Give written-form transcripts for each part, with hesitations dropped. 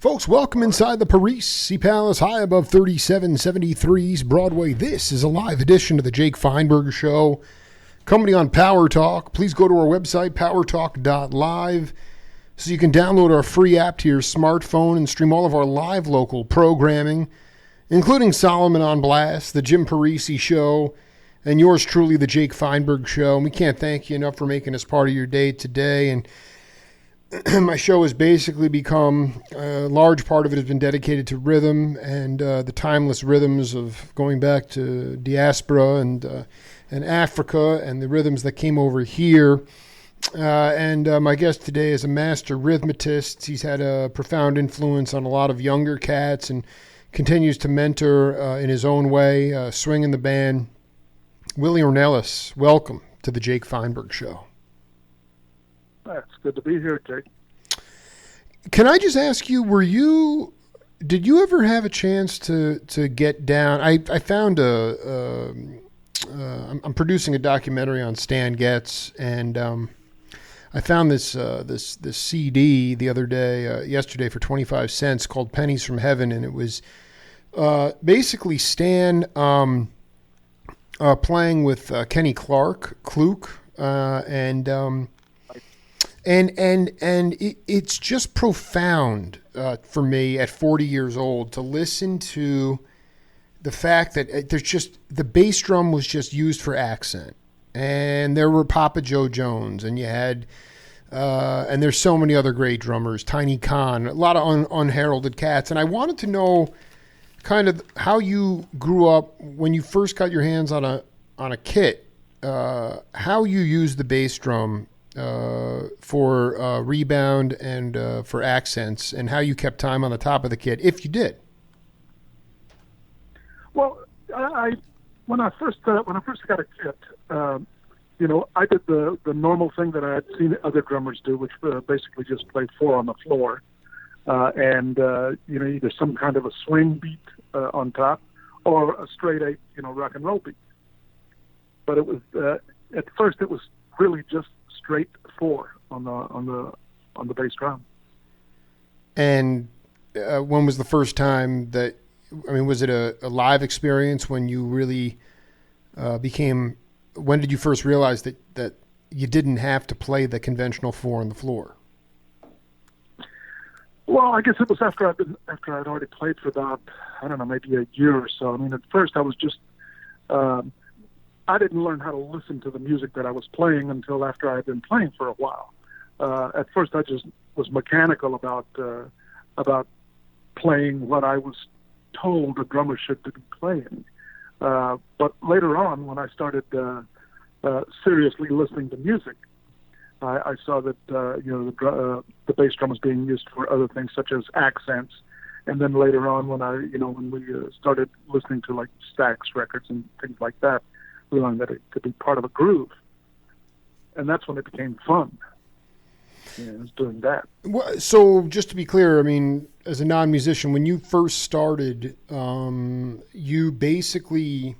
Folks, welcome inside the Parisi Palace, high above 3773's Broadway. This is a live edition of the Jake Feinberg Show, coming on Power Talk. Please go to our website, powertalk.live, so you can download our free app to your smartphone and stream all of our live local programming, including Solomon on Blast, the Jim Parisi Show, and yours truly, the Jake Feinberg Show. And we can't thank you enough for making us part of your day today. And my show has basically become, a large part of it has been dedicated to rhythm and the timeless rhythms of going back to diaspora and Africa and the rhythms that came over here. My guest today is a master rhythmist. He's had a profound influence on a lot of younger cats and continues to mentor in his own way, swinging the band. Willie Ornelas, welcome to the Jake Feinberg Show. It's good to be here, Jake. Can I just ask you, did you ever have a chance to get down? I found I'm producing a documentary on Stan Getz, and I found this CD the other day, yesterday for 25 cents called Pennies from Heaven, and it was basically Stan playing with Kenny Clark, Kluk, and it's just profound for me at 40 years old to listen to the fact that there's just the bass drum was just used for accent, and there were Papa Joe Jones, and you had and there's so many other great drummers, Tiny Khan, a lot of unheralded cats, and I wanted to know kind of how you grew up when you first got your hands on a kit, how you used the bass drum for rebound and for accents, and how you kept time on the top of the kit, if you did. Well, when I first got a kit, I did the normal thing that I had seen other drummers do, which basically just play four on the floor, and either some kind of a swing beat on top or a straight eight, rock and roll beat. But it was at first it was really just straight four on the bass drum. And when was the first time that? I mean, was it a live experience when you really became? When did you first realize that you didn't have to play the conventional four on the floor? Well, I guess it was after I'd already played for about, I don't know, maybe a year or so. I mean, at first I was just I didn't learn how to listen to the music that I was playing until after I had been playing for a while. At first, I just was mechanical about playing what I was told a drummer should be playing. But later on, when I started seriously listening to music, I saw that the bass drum was being used for other things such as accents. And then later on, when we started listening to like Stax records and things like that, we learned that it could be part of a groove, and that's when it became fun. It was doing that. Well, so just to be clear, I mean, as a non-musician, when you first started, you basically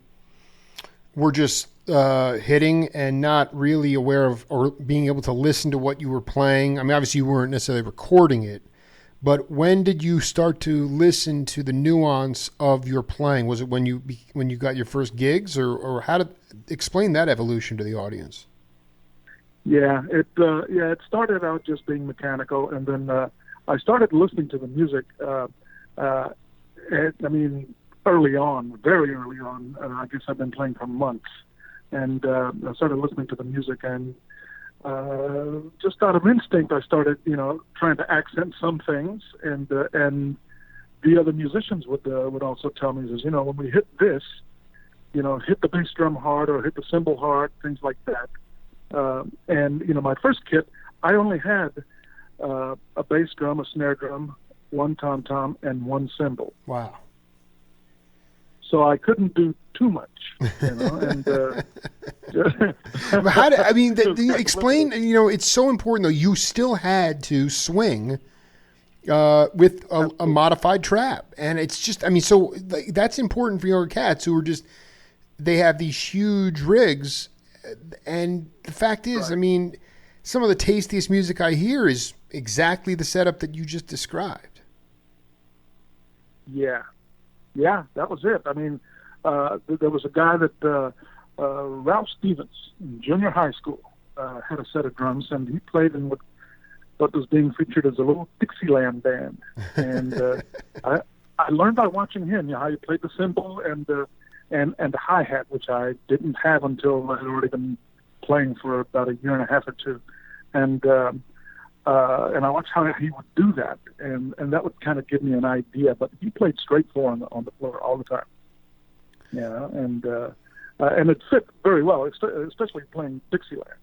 were just hitting and not really aware of or being able to listen to what you were playing. I mean, obviously you weren't necessarily recording it, but when did you start to listen to the nuance of your playing? Was it when you got your first gigs, or how to explain that evolution to the audience? Yeah, it started out just being mechanical, and then I started listening to the music. Early on, very early on. I guess I've been playing for months, and I started listening to the music, and just out of instinct, I started, trying to accent some things, and the other musicians would also tell me, when we hit this, hit the bass drum hard or hit the cymbal hard, things like that. My first kit, I only had a bass drum, a snare drum, one tom-tom, and one cymbal. Wow. So I couldn't do too much, and explain, it's so important though. You still had to swing with a modified trap, and it's just, so that's important for younger cats who are just, they have these huge rigs, and the fact is, right. Some of the tastiest music I hear is exactly the setup that you just described. Yeah, yeah, that was it. I mean, there was a guy that Ralph Stevens in junior high school had a set of drums, and he played in what was being featured as a little Dixieland band. And I learned by watching him, how he played the cymbal and the hi-hat, which I didn't have until I had already been playing for about a year and a half or two. And I watched how he would do that, and that would kind of give me an idea. But he played straight four on the floor all the time. And it fit very well, especially playing Dixieland.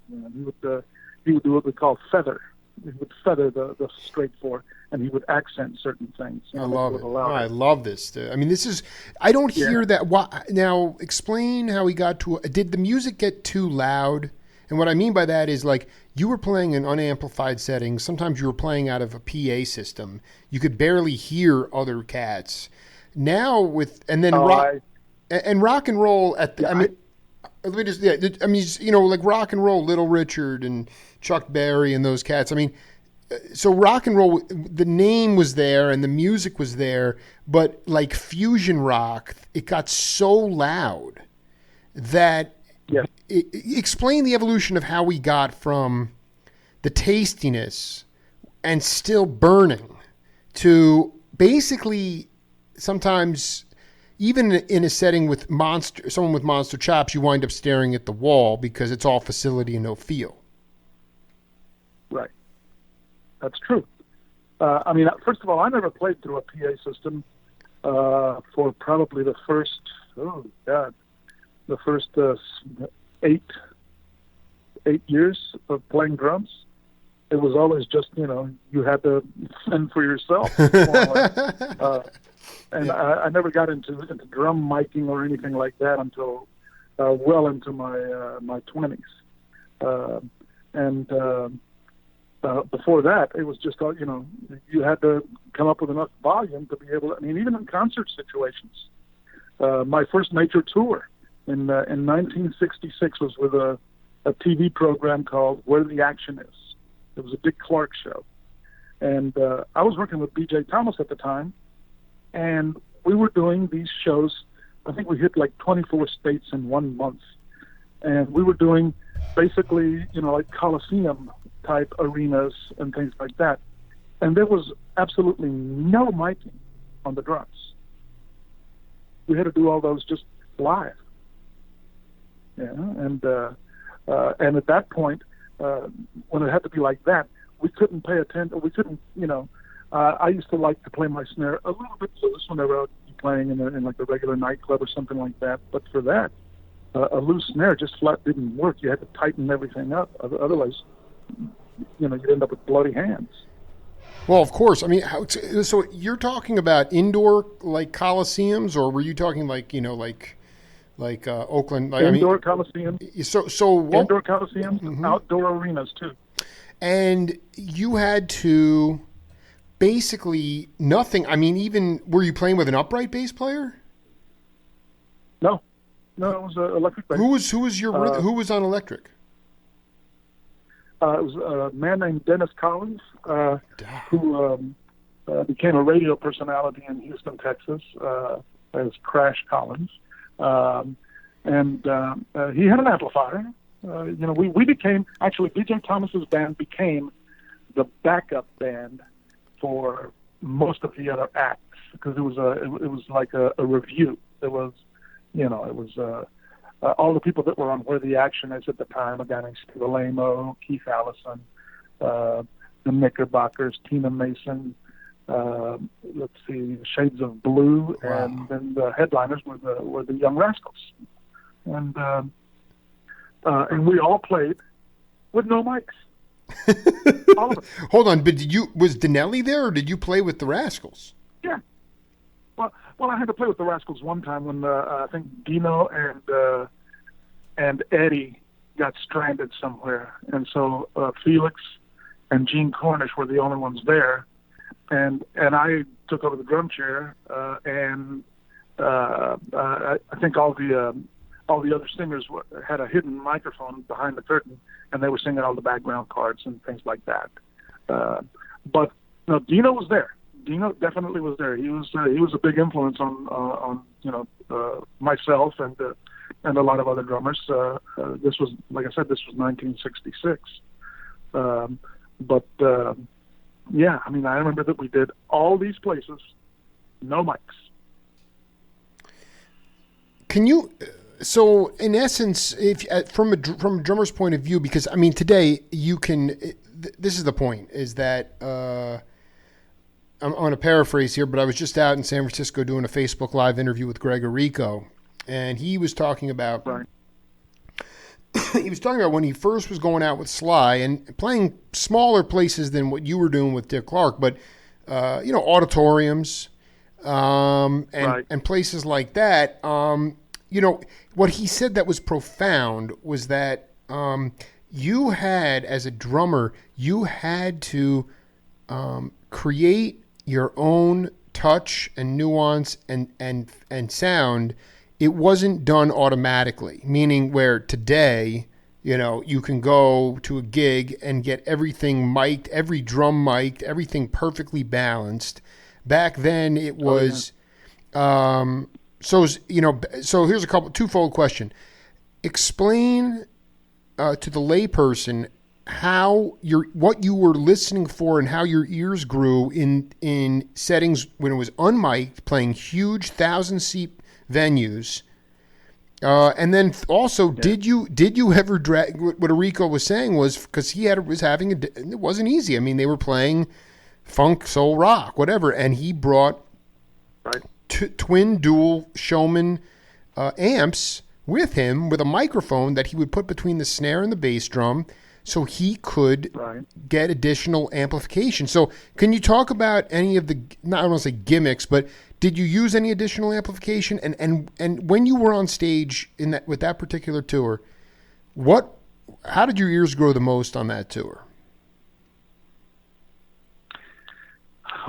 He would do what we call feather. He would feather the straight four, and he would accent certain things. I love it. I love this. I mean, this is. I don't hear that. Now, explain how he got to. Did the music get too loud? And what I mean by that is, like, you were playing in unamplified settings. Sometimes you were playing out of a PA system. You could barely hear other cats. Now rock and roll at the. Like rock and roll, Little Richard and Chuck Berry and those cats. I mean, so rock and roll, the name was there and the music was there, but like fusion rock, it got so loud that. Yeah. Explain the evolution of how we got from the tastiness and still burning to basically sometimes even in a setting with someone with monster chops, you wind up staring at the wall because it's all facility and no feel. Right. That's true. I mean, first of all, I never played through a PA system for probably the first, eight years of playing drums. It was always just, you had to fend for yourself. I never got into drum miking or anything like that until well into my 20s. Before that, it was just, you had to come up with enough volume to be able to, even in concert situations. My first major tour in 1966 was with a TV program called Where the Action Is. It was a Dick Clark show. And I was working with B.J. Thomas at the time, and we were doing these shows. I think we hit like 24 states in 1 month. And we were doing basically, like Coliseum-type arenas and things like that. And there was absolutely no miking on the drums. We had to do all those just live. And at that point, when it had to be like that, we couldn't pay attention. We couldn't, I used to like to play my snare a little bit loose whenever I would be playing in like a regular nightclub or something like that. But for that, a loose snare just flat didn't work. You had to tighten everything up. Otherwise, you'd end up with bloody hands. Well, of course. So you're talking about indoor like coliseums, or were you talking like Oakland? Indoor coliseum. Indoor coliseums, mm-hmm. Outdoor arenas too. And you had to basically nothing. Even were you playing with an upright bass player? No, it was electric bass. Who was on electric? It was a man named Dennis Collins, who became a radio personality in Houston, Texas, as Crash Collins. And he had an amplifier. We became, actually, B.J. Thomas's band became the backup band for most of the other acts, because it was like a review. It was all the people that were on Where the Action Is at the time, a guy named Steve Alamo, Keith Allison, the Knickerbockers, Tina Mason, let's see, Shades of Blue, wow. And then the headliners were the Young Rascals, and we all played with no mics. All of us. Hold on, but was Dinelli there, or did you play with the Rascals? Yeah. Well, I had to play with the Rascals one time when I think Dino and Eddie got stranded somewhere, and so Felix and Gene Cornish were the only ones there, and I took over the drum chair, and I think all the other singers had a hidden microphone behind the curtain, and they were singing all the background cards and things like that. But no, Dino was there. Dino definitely was there. He was a big influence on myself and a lot of other drummers. This was, like I said, this was 1966. Yeah, I mean, I remember that we did all these places, no mics. Can you? So, in essence, if from a drummer's point of view, because I mean, today you can. This is the point: is that I'm going to paraphrase here, but I was just out in San Francisco doing a Facebook Live interview with Greg Arico, and he was talking about. Right. He was talking about when he first was going out with Sly and playing smaller places than what you were doing with Dick Clark, but auditoriums and places like that. What he said that was profound was that you had, as a drummer, you had to create your own touch and nuance and sound. It wasn't done automatically, meaning where today, you can go to a gig and get everything mic'd, every drum mic'd, everything perfectly balanced. Back then it was, so here's a twofold question. Explain to the layperson how what you were listening for and how your ears grew in settings when it was unmiked, playing huge 1,000-seat venues, and then also, did you ever drag? What Arico was saying was because it wasn't easy. I mean, they were playing funk, soul, rock, whatever, and he brought twin dual Showman amps with him with a microphone that he would put between the snare and the bass drum, so he could get additional amplification. So, can you talk about any of the, not I don't want to say gimmicks, but did you use any additional amplification? And when you were on stage with that particular tour, how did your ears grow the most on that tour?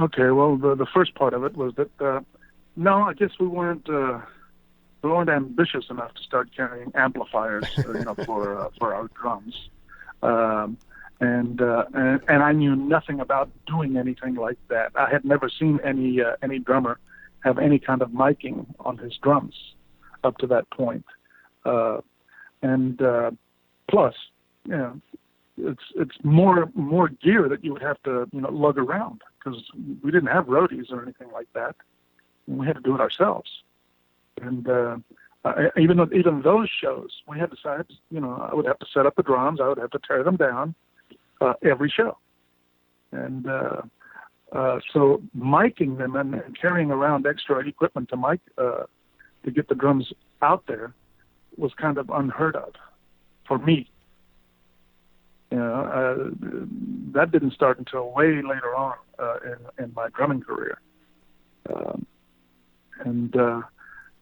Okay, well, the first part of it was that no, I guess we weren't ambitious enough to start carrying amplifiers, for our drums. And I knew nothing about doing anything like that. I had never seen any drummer have any kind of miking on his drums up to that point. Plus, it's more gear that you would have to lug around, because we didn't have roadies or anything like that. We had to do it ourselves. And even those shows, we had to decide, I would have to set up the drums, I would have to tear them down every show. And so miking them and carrying around extra equipment to mic to get the drums out there was kind of unheard of for me. That didn't start until way later on in my drumming career.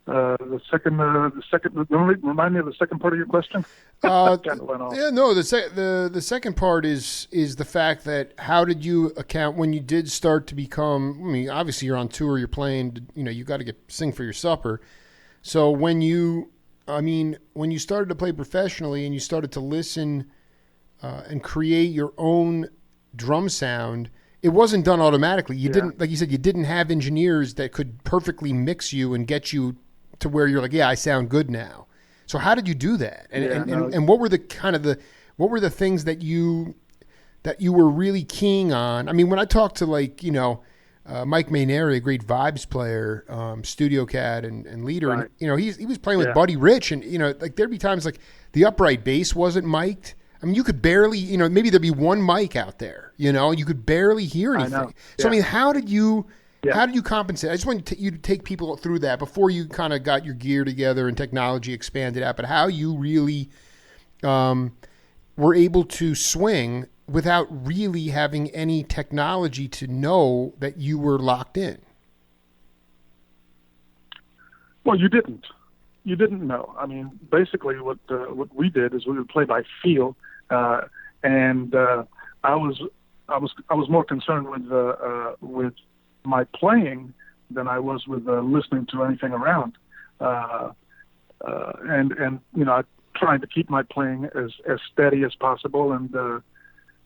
The second, remind me of the second part of your question. Kind of went off. Yeah, no. The second part is the fact that how did you account when you did start to become? I mean, obviously you're on tour, you're playing. You got to sing for your supper. So when you started to play professionally and you started to listen and create your own drum sound, it wasn't done automatically. You didn't, like you said, you didn't have engineers that could perfectly mix you and get you to where you're like, yeah, I sound good now. So how did you do that? And what were what were the things that you were really keen on? I mean, when I talked to Mike Mainieri, a great vibes player, studio cat and leader, and he was playing with Buddy Rich, and there'd be times like the upright bass wasn't mic'd. I mean, you could barely, maybe there'd be one mic out there, you could barely hear anything. I know. So, I mean, how did you compensate? I just want you to take people through that before you kind of got your gear together and technology expanded out, but how you really were able to swing without really having any technology to know that you were locked in. Well, you didn't know. I mean, basically what we did is we would play by feel. And I was more concerned with my playing than I was with listening to anything around, and trying to keep my playing as steady as possible, and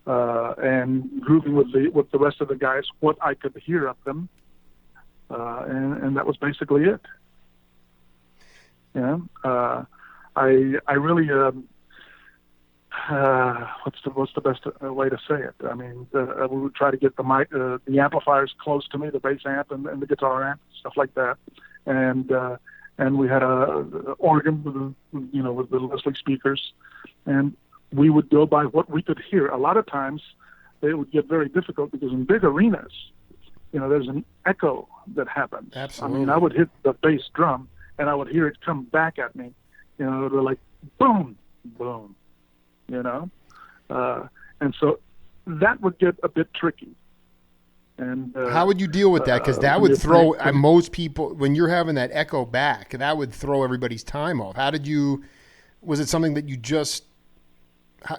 and grooving with the rest of the guys what I could hear of them, and that was basically it. Yeah, I really what's the best way to say it? I mean, we would try to get the amplifiers close to me, the bass amp and the guitar amp, stuff like that, and we had a organ with the Leslie speakers, and we would go by what we could hear. A lot of times, it would get very difficult because in big arenas, there's an echo that happens. Absolutely. I mean, I would hit the bass drum and I would hear it come back at me. It would be like boom, boom. And so that would get a bit tricky. And how would you deal with that? Because that would throw most people, when you're having that echo back, that would throw everybody's time off. Was it something that you just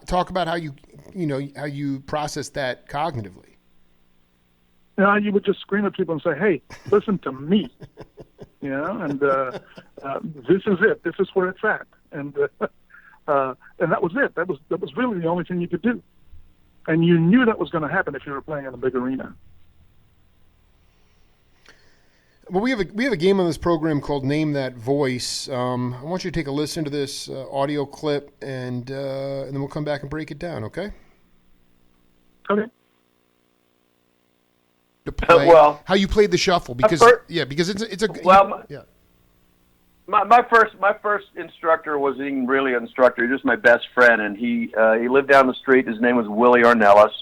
talk about how you process that cognitively? You would just scream at people and say, "Hey, listen to me," and this is it. This is where it's at, and that was it. That was really the only thing you could do, and you knew that was going to happen if you were playing in a big arena. Well, we have a game on this program called Name That Voice. I want you to take a listen to this audio clip, and then we'll come back and break it down. Okay? Okay. To play, how you played the shuffle, because it's a My first instructor wasn't even really an instructor. He was just my best friend, and he lived down the street. His name was Willie Ornelas.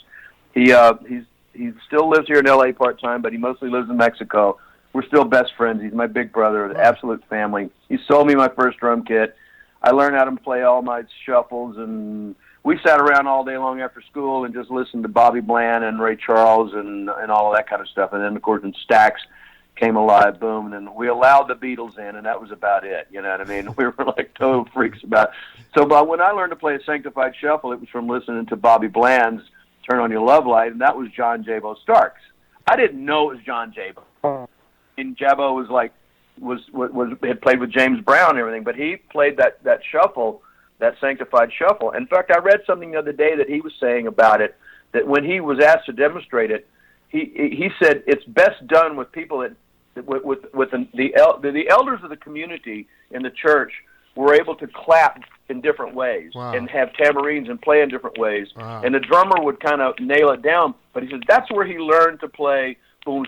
He still lives here in L.A. part time, but he mostly lives in Mexico. We're still best friends. He's my big brother, the absolute family. He sold me my first drum kit. I learned how to play all my shuffles, and we sat around all day long after school and just listened to Bobby Bland and Ray Charles and all of that kind of stuff. And then, of course, when Stax came alive, boom, and then we allowed the Beatles in, and that was about it. You know what I mean? We were like total freaks about it. So, but when I learned to play a sanctified shuffle, it was from listening to Bobby Bland's Turn On Your Love Light, and that was John Jabo Starks. I didn't know it was John Jabo. And Jabo had played with James Brown and everything, but he played that shuffle, that sanctified shuffle. In fact, I read something the other day that he was saying about it, that when he was asked to demonstrate it, he said it's best done with people that with the elders of the community in the church were able to clap in different ways and have tambourines and play in different ways. Wow. And the drummer would kind of nail it down. But he said that's where he learned to play. You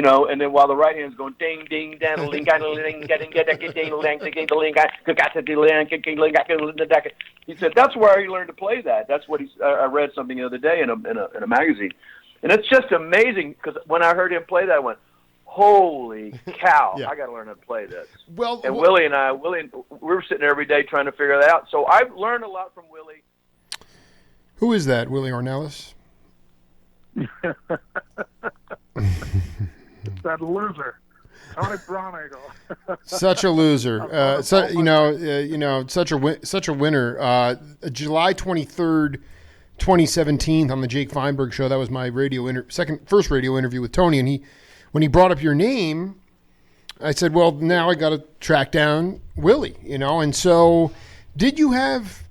know, and then while the right hand's going ding ding dang ding he said that's where he learned to play that. That's what I read something the other day in a magazine, and it's just amazing because when I heard him play that, I went, holy cow! Yeah. I got to learn how to play this. And Willie and I, we were sitting there every day trying to figure that out. So I've learned a lot from Willie. Who is that, Willie Ornelas? That loser, Tony Bronigal. Such a loser. Such a winner. July 23rd, 2017, on the Jake Feinberg Show. That was my first radio interview with Tony, and when he brought up your name, I said, well, now I got to track down Willie, and so did you have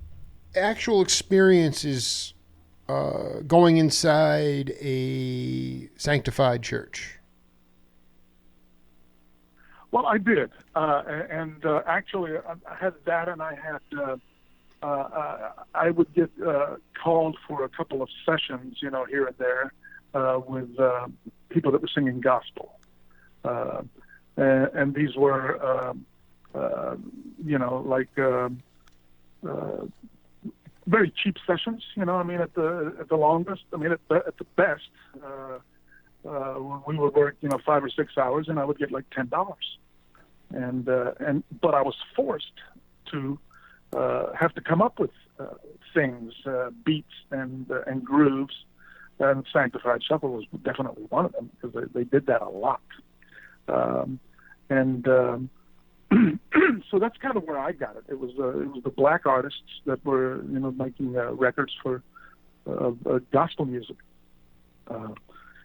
actual experiences going inside a sanctified church? Well, I did, and actually, I had that, and I had I would get called for a couple of sessions, here and there, with people that were singing gospel, and these were, very cheap sessions, at the longest. At the best, we would work, 5 or 6 hours, and I would get like $10. But I was forced to have to come up with things, beats and grooves, and Sanctified Shuffle was definitely one of them because they did that a lot. So that's kind of where I got it. It was the black artists that were making records for gospel music,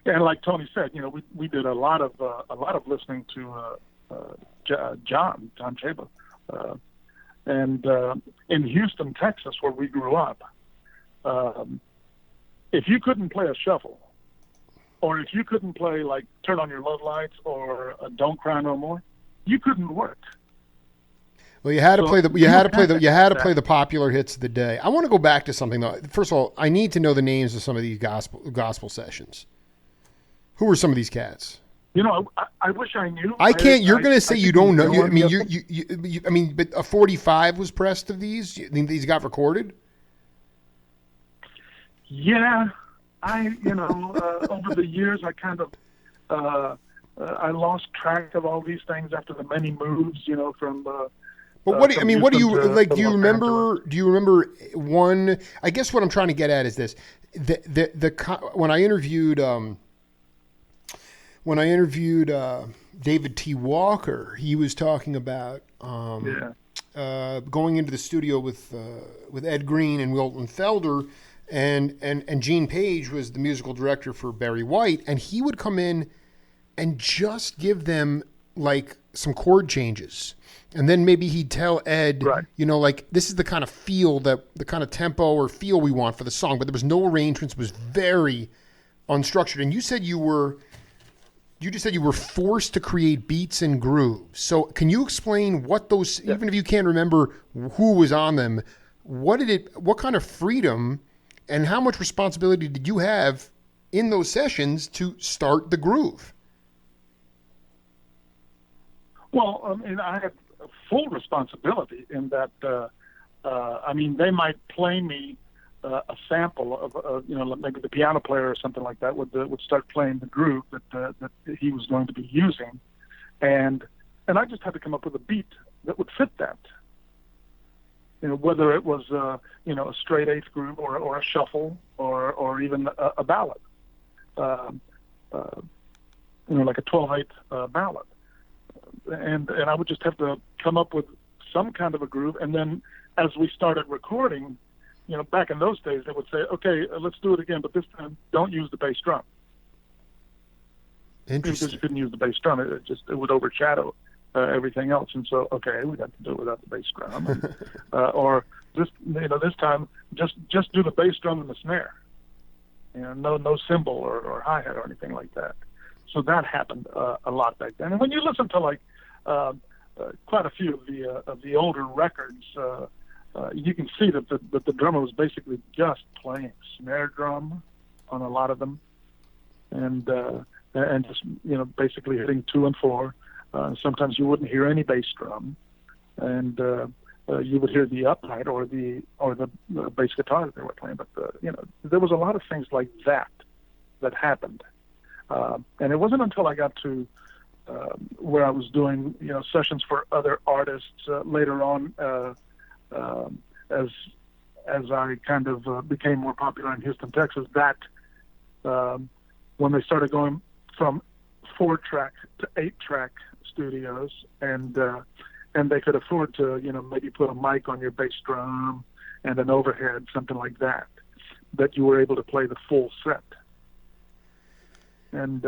and like Tony said, we did a lot of listening to John Chaba, And in Houston, Texas, where we grew up, if you couldn't play a shuffle, or if you couldn't play like Turn On Your Love Lights or Don't Cry No More, you couldn't work. Well, you had to play the popular hits of the day. I want to go back to something though. First of all, I need to know the names of some of these gospel sessions. Who were some of these cats? You know, I wish I knew. I can't. You're going to say you don't know. I mean, but a 45 was pressed of these. You think these got recorded? Yeah, over the years, I kind of I lost track of all these things after the many moves. From. But what do you, Do you remember? Do you remember one? I guess what I'm trying to get at is this: when I interviewed. When I interviewed David T. Walker, he was talking about going into the studio with Ed Green and Wilton Felder, and Gene Page was the musical director for Barry White, and he would come in and just give them like some chord changes. And then maybe he'd tell Ed, like this is the kind of feel the kind of tempo or feel we want for the song, but there was no arrangements, it was very unstructured. And you said you just said you were forced to create beats and grooves. So can you explain what those, even if you can't remember who was on them, what kind of freedom and how much responsibility did you have in those sessions to start the groove? Well, I had full responsibility in that, they might play me a sample of maybe the piano player or something like that would start playing the groove that he was going to be using, and I just had to come up with a beat that would fit that. Whether it was a straight eighth groove or a shuffle or even a ballad, like a 12/8 ballad, and I would just have to come up with some kind of a groove, and then as we started recording. Back in those days, they would say, okay, let's do it again, but this time don't use the bass drum. Interesting. Because you couldn't use the bass drum. It would overshadow everything else. And so, okay, we got to do it without the bass drum. And, or this time, just do the bass drum and the snare. No cymbal or hi-hat or anything like that. So that happened a lot back then. And when you listen to quite a few of the older records, you can see that the drummer was basically just playing snare drum on a lot of them, and just basically hitting 2 and 4. Sometimes you wouldn't hear any bass drum, and you would hear the upright or the bass guitar that they were playing. But there was a lot of things like that happened, and it wasn't until I got to where I was doing sessions for other artists later on. As I kind of became more popular in Houston, Texas, that when they started going from 4-track to 8-track studios, and they could afford to maybe put a mic on your bass drum and an overhead, something like that you were able to play the full set. And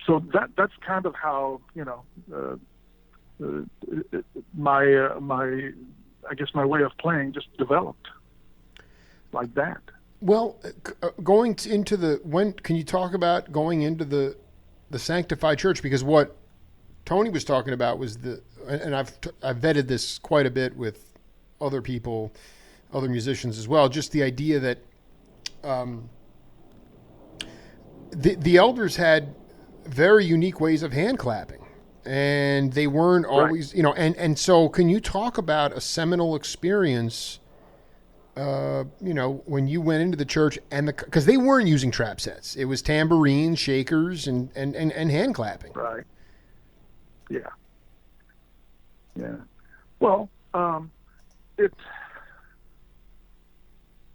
so that's kind of how my my way of playing just developed like that. Well, can you talk about going into the sanctified church? Because what Tony was talking about was and I've vetted this quite a bit with other people, other musicians as well. Just the idea that the elders had very unique ways of hand clapping. And they weren't always, and so can you talk about a seminal experience, when you went into the church because they weren't using trap sets. It was tambourines, shakers, and hand clapping. Right. Yeah. Yeah. Well, I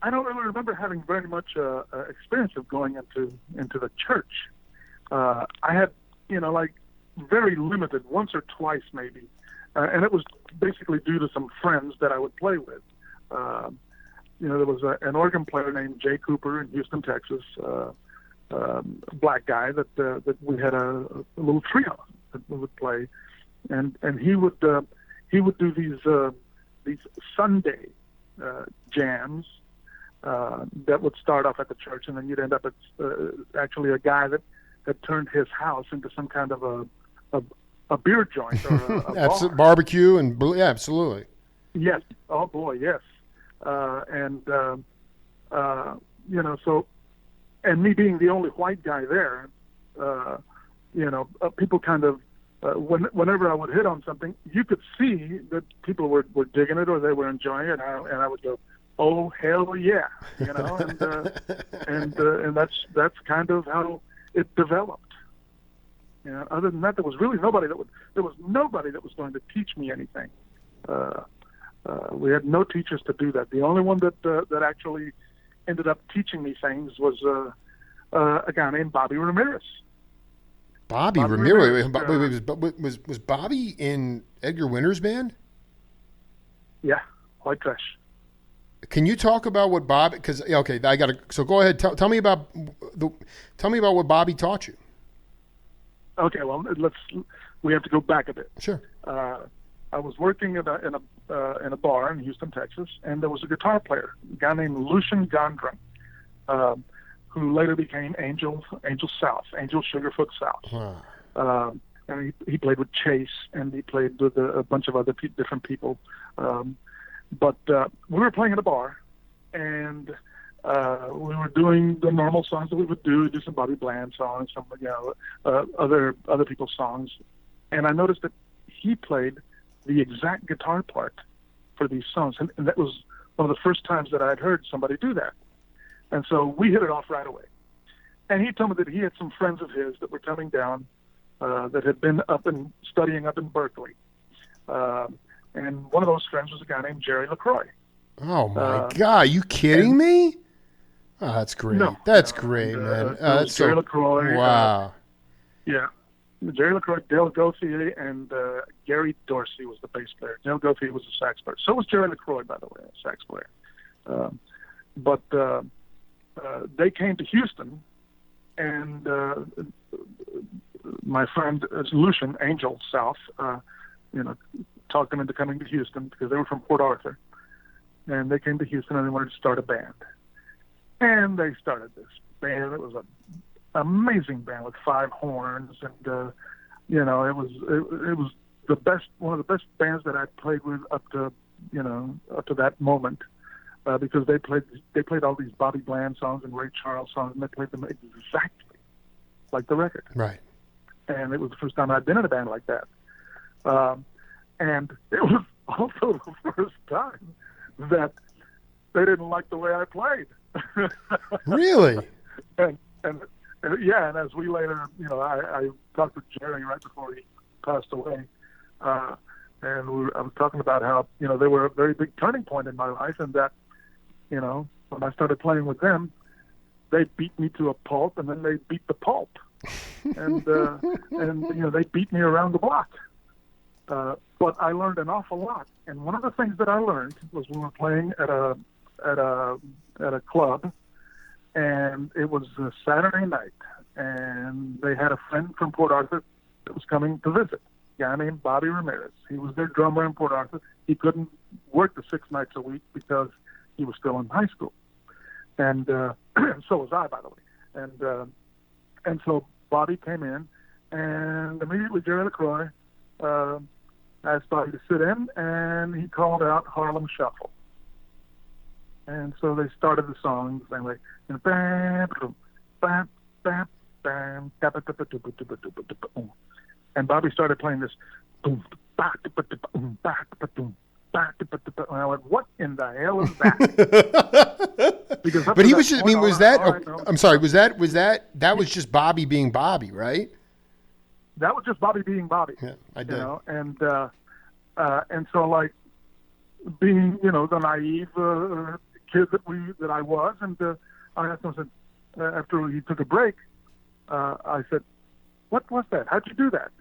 don't really remember having very much experience of going into the church. I had, very limited, once or twice maybe, and it was basically due to some friends that I would play with. There was an organ player named Jay Cooper in Houston, Texas, black guy that we had a little trio that we would play, and he he would do these Sunday jams that would start off at the church, and then you'd end up at actually a guy that had turned his house into some kind of a beer joint or a bar. Barbecue and yeah, absolutely. Yes. Oh boy, yes. So, and me being the only white guy there, people kind of, whenever I would hit on something, you could see that people were digging it or they were enjoying it, and I would go, "Oh hell yeah," and that's kind of how it developed. Other than that, there was nobody that was going to teach me anything. We had no teachers to do that. The only one that actually ended up teaching me things was a guy named Bobby Ramirez. Bobby Ramirez. Was Bobby in Edgar Winter's band? Yeah, White Trash. Can you talk about what Bobby? Because okay, I got to. So go ahead. Tell me about what Bobby taught you. Okay, well, we have to go back a bit. Sure. I was working in a bar in Houston, Texas, and there was a guitar player, a guy named Lucian Gondron, who later became Angel Sugarfoot South. Wow. And he played with Chase, and he played with a bunch of other different people. But we were playing at a bar, and we were doing the normal songs that we would do some Bobby Bland songs, some other people's songs, and I noticed that he played the exact guitar part for these songs, and that was one of the first times that I'd heard somebody do that. And so we hit it off right away. And he told me that he had some friends of his that were coming down that had been studying up in Berkeley, and one of those friends was a guy named Jerry LaCroix. Oh my God! Are you kidding me? Oh, that's great. No, that's great, man. That's Jerry LaCroix. Wow. Yeah. Jerry LaCroix, Dale Gauthier, and Gary Dorsey was the bass player. Dale Gauthier was the sax player. So was Jerry LaCroix, by the way, a sax player. But they came to Houston, and my friend Lucian, Angel South, talked them into coming to Houston because they were from Port Arthur. And they came to Houston and they wanted to start a band. And they started this band. It was an amazing band with 5 horns, and it was the best, one of the best bands that I played with up to that moment, because they played all these Bobby Bland songs and Ray Charles songs, and they played them exactly like the record. Right. And it was the first time I'd been in a band like that. And it was also the first time that they didn't like the way I played. Really? And yeah, and as we later, I talked with Jerry right before he passed away, and I was talking about how, they were a very big turning point in my life, and that, when I started playing with them, they beat me to a pulp, and then they beat the pulp, and they beat me around the block. But I learned an awful lot, and one of the things that I learned was we were playing at a club, and it was a Saturday night, and they had a friend from Port Arthur that was coming to visit, a guy named Bobby Ramirez. He was their drummer in Port Arthur. He couldn't work the 6 nights a week because he was still in high school, and so was I, by the way. And so Bobby came in, and immediately Jerry LaCroix asked Bobby to sit in, and he called out Harlem Shuffle. And so they started the song the same way. And Bobby started playing this. And I went, "What in the hell is that?" But he was just, was that, I'm sorry, that was just Bobby being Bobby, right? That was just Bobby being Bobby. Yeah, I did. And so, like, being, the naive kid that I was, and I asked him, after he took a break, I said, "What was that? How'd you do that?"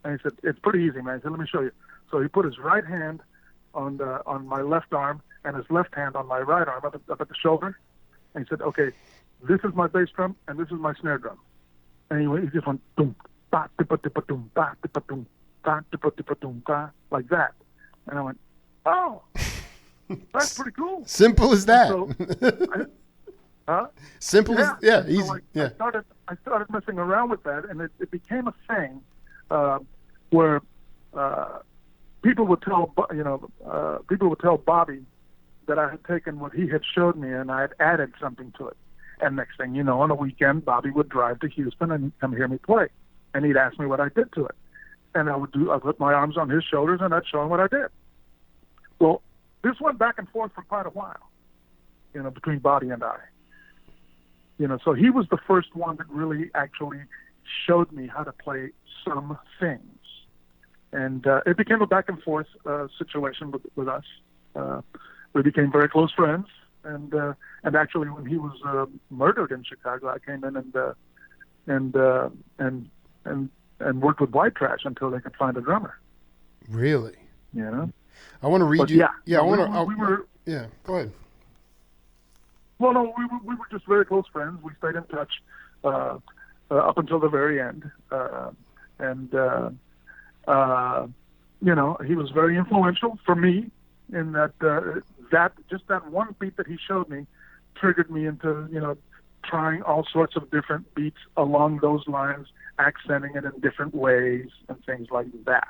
And he said, "It's pretty easy, man." He said, "Let me show you." So he put his right hand on my left arm and his left hand on my right arm, up at the shoulder, and he said, "Okay, this is my bass drum and this is my snare drum." And he just went boom, ba, ba, ba, ba, boom, ba, ba, boom, ba, ba, ba, boom, ba, like that. And I went, oh, that's pretty cool. Simple as that. Huh? Simple as easy. So yeah. I started messing around with that, and it became a thing where people would tell Bobby that I had taken what he had showed me and I had added something to it. And next thing you know, on a weekend, Bobby would drive to Houston and come hear me play, and he'd ask me what I did to it, and I'd put my arms on his shoulders and I'd show him what I did. Well, this went back and forth for quite a while, between Bobby and I. So he was the first one that really actually showed me how to play some things. And it became a back and forth situation with us. We became very close friends. And actually, when he was murdered in Chicago, I came in and worked with White Trash until they could find a drummer. Really? I want to read you. Yeah. We were. Yeah. Go ahead. Well, no, we were just very close friends. We stayed in touch up until the very end, he was very influential for me in that that one beat that he showed me triggered me into trying all sorts of different beats along those lines, accenting it in different ways and things like that.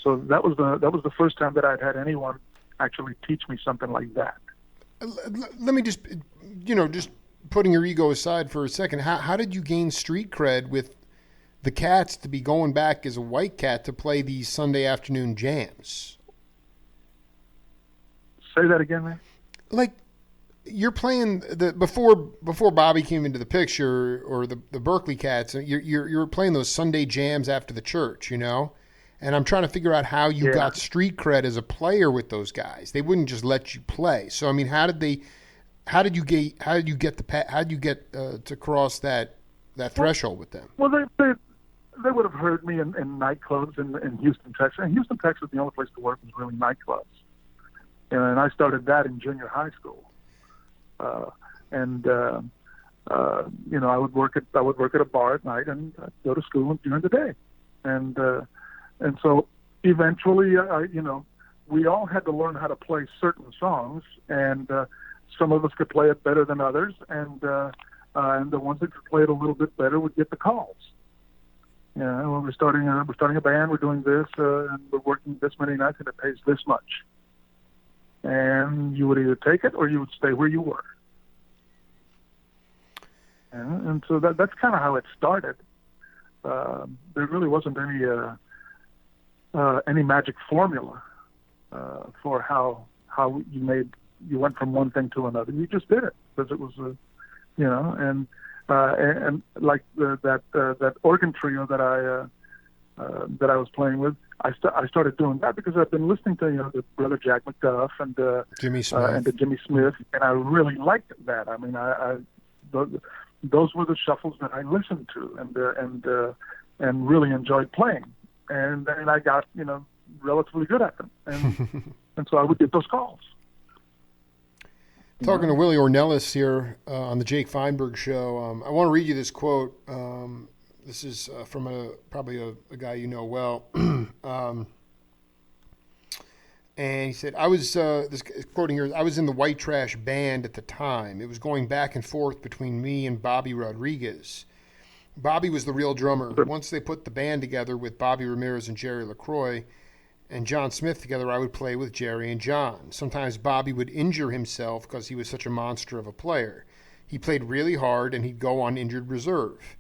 So that was the first time that I'd had anyone actually teach me something like that. Let me just, just putting your ego aside for a second, how did you gain street cred with the Cats to be going back as a White Cat to play these Sunday afternoon jams? Say that again, man. Like, you're playing before Bobby came into the picture, or the Berkeley Cats. You're playing those Sunday jams after the church, And I'm trying to figure out how you got street cred as a player with those guys. They wouldn't just let you play. So I mean, how did you get to cross that threshold with them? Well, they would have heard me in nightclubs in Houston, Texas. And Houston, Texas, the only place to work was really nightclubs. And I started that in junior high school. I would work at a bar at night and I'd go to school during the day. And so eventually, we all had to learn how to play certain songs, and some of us could play it better than others, and the ones that could play it a little bit better would get the calls. When we're starting a band, we're doing this, and we're working this many nights, and it pays this much. And you would either take it or you would stay where you were. And so that's kind of how it started. There really wasn't any magic formula for how you went from one thing to another. You just did it because it was and like that organ trio that I was playing with. I started doing that because I've been listening to the brother Jack McDuff and Jimmy Smith Jimmy Smith, and I really liked that. I mean, those were the shuffles that I listened to and really enjoyed playing. And then I got, relatively good at them. And so I would get those calls. Talking to Willie Ornelas here on the Jake Feinberg Show. I want to read you this quote. This is from probably a guy you know well. And he said, this quoting here, I was in the White Trash band at the time. It was going back and forth between me and Bobby Rodriguez. Bobby was the real drummer. Once they put the band together with Bobby Ramirez and Jerry LaCroix and John Smith together, I would play with Jerry and John. Sometimes Bobby would injure himself because he was such a monster of a player. He played really hard, and he'd go on injured reserve.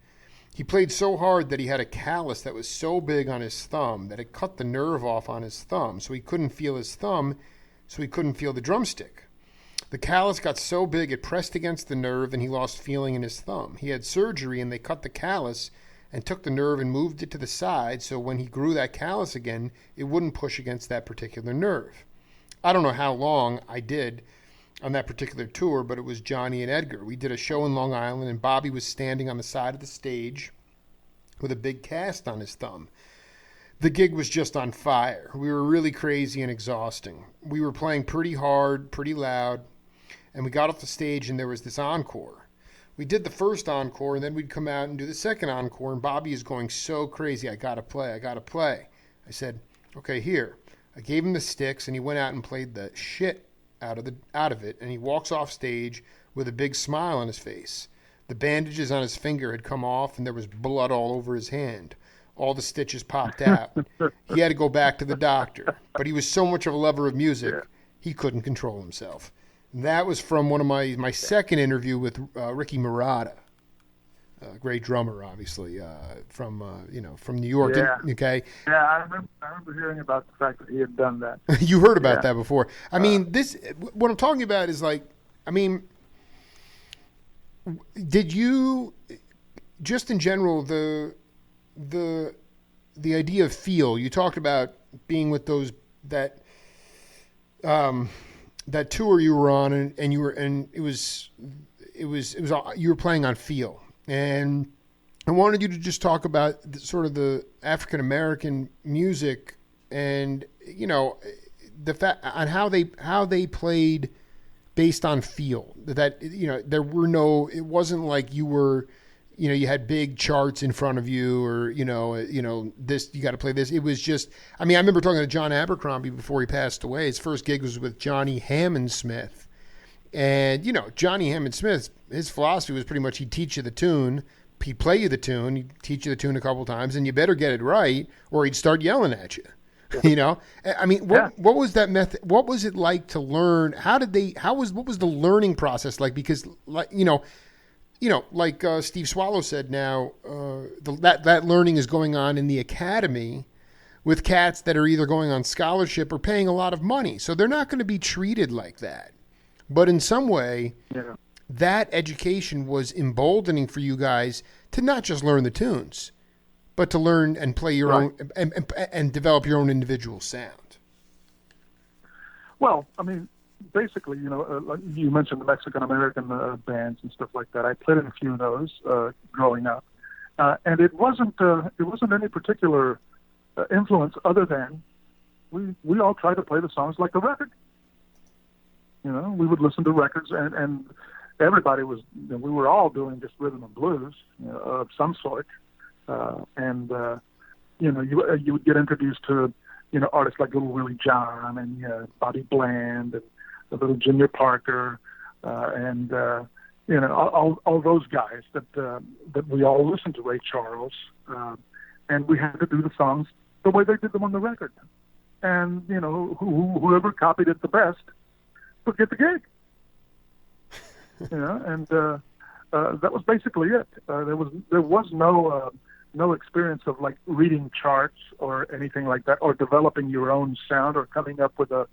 He played so hard that he had a callus that was so big on his thumb that it cut the nerve off on his thumb, so he couldn't feel his thumb, so he couldn't feel the drumstick. The callus got so big it pressed against the nerve and he lost feeling in his thumb. He had surgery and they cut the callus and took the nerve and moved it to the side so when he grew that callus again, it wouldn't push against that particular nerve. I don't know how long I did on that particular tour, but it was Johnny and Edgar. We did a show in Long Island and Bobby was standing on the side of the stage with a big cast on his thumb. The gig was just on fire. We were really crazy and exhausting. We were playing pretty hard, pretty loud, and we got off the stage and there was this encore. We did the first encore and then we'd come out and do the second encore, and Bobby is going so crazy, I gotta play. I said, okay, here, I gave him the sticks, and he went out and played the shit out of it. And he walks off stage with a big smile on his face. The bandages on his finger had come off, and there was blood all over his hand. All the stitches popped out. He had to go back to the doctor. But he was so much of a lover of music, he couldn't control himself. And that was from one of my second interview with Ricky Murata, a great drummer, obviously, from New York. Yeah. Okay. Yeah, I remember hearing about the fact that he had done that. You heard about that before. I mean, what I'm talking about is like, I mean, did you, just in general, the idea of feel, you talked about being with that tour you were on, and you were playing on feel, and I wanted you to just talk about sort of the African American music, and the fact on how they played based on feel. That there were it wasn't like you were. You had big charts in front of you, or this, you got to play this. It was just, I mean, I remember talking to John Abercrombie before he passed away. His first gig was with Johnny Hammond Smith, and Johnny Hammond Smith, his philosophy was pretty much he'd teach you the tune, he'd play you the tune, he'd teach you the tune a couple times, and you better get it right, or he'd start yelling at you. I mean, what was that method? What was it like to learn? What was the learning process like? Because like Steve Swallow said now, that learning is going on in the academy with cats that are either going on scholarship or paying a lot of money. So they're not going to be treated like that. But in some way, that education was emboldening for you guys to not just learn the tunes, but to learn and play your own and develop your own individual sound. Well, I mean, basically, like you mentioned the Mexican American bands and stuff like that. I played in a few of those growing up, and it wasn't any particular influence other than we all tried to play the songs like the record. We would listen to records, and everybody was. We were all doing just rhythm and blues of some sort, and you would get introduced to artists like Little Willie John and Bobby Bland and the little Junior Parker, and all those guys that we all listened to, Ray Charles, and we had to do the songs the way they did them on the record, and whoever copied it the best would get the gig. And that was basically it. There was no experience of like reading charts or anything like that, or developing your own sound, or coming up with a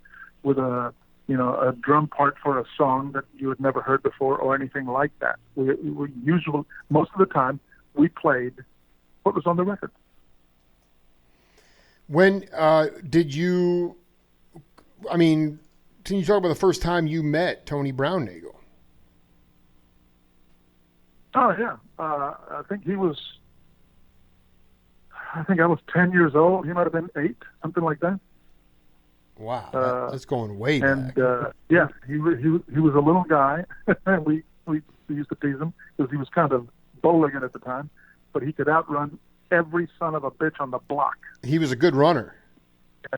a drum part for a song that you had never heard before, or anything like that. We usually, most of the time, we played what was on the record. When did you? I mean, can you talk about the first time you met Tony Brown-Nagel? Oh yeah, I think I was 10 years old. He might have been 8, something like that. Wow, that's going way and, back. Yeah, he was a little guy. we used to tease him because he was kind of bow-legged at the time, but he could outrun every son of a bitch on the block. He was a good runner.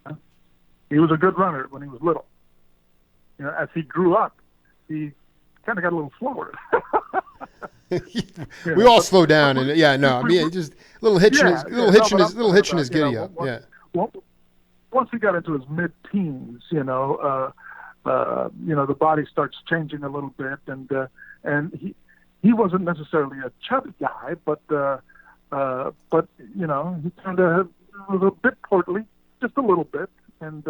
Yeah. He was a good runner when he was little. As he grew up, he kind of got a little slower. We all slow down, and just a little hitch in his giddy up. Once he got into his mid-teens, the body starts changing a little bit, and he wasn't necessarily a chubby guy, but he kind of was a bit portly, just a little bit, and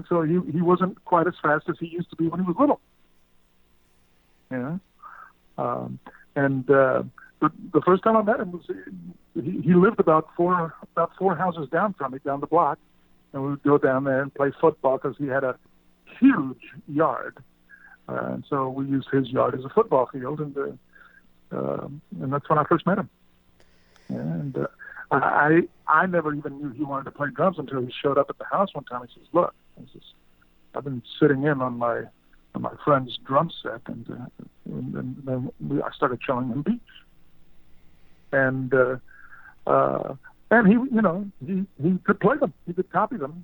so he wasn't quite as fast as he used to be when he was little. The first time I met him was he lived about four houses down from me, down the block, and we would go down there and play football because he had a huge yard, and so we used his yard as a football field, and that's when I first met him. And I never even knew he wanted to play drums until he showed up at the house one time. He says, "Look, I've been sitting in on my friend's drum set, and then I started showing him beats, and And he could play them. He could copy them.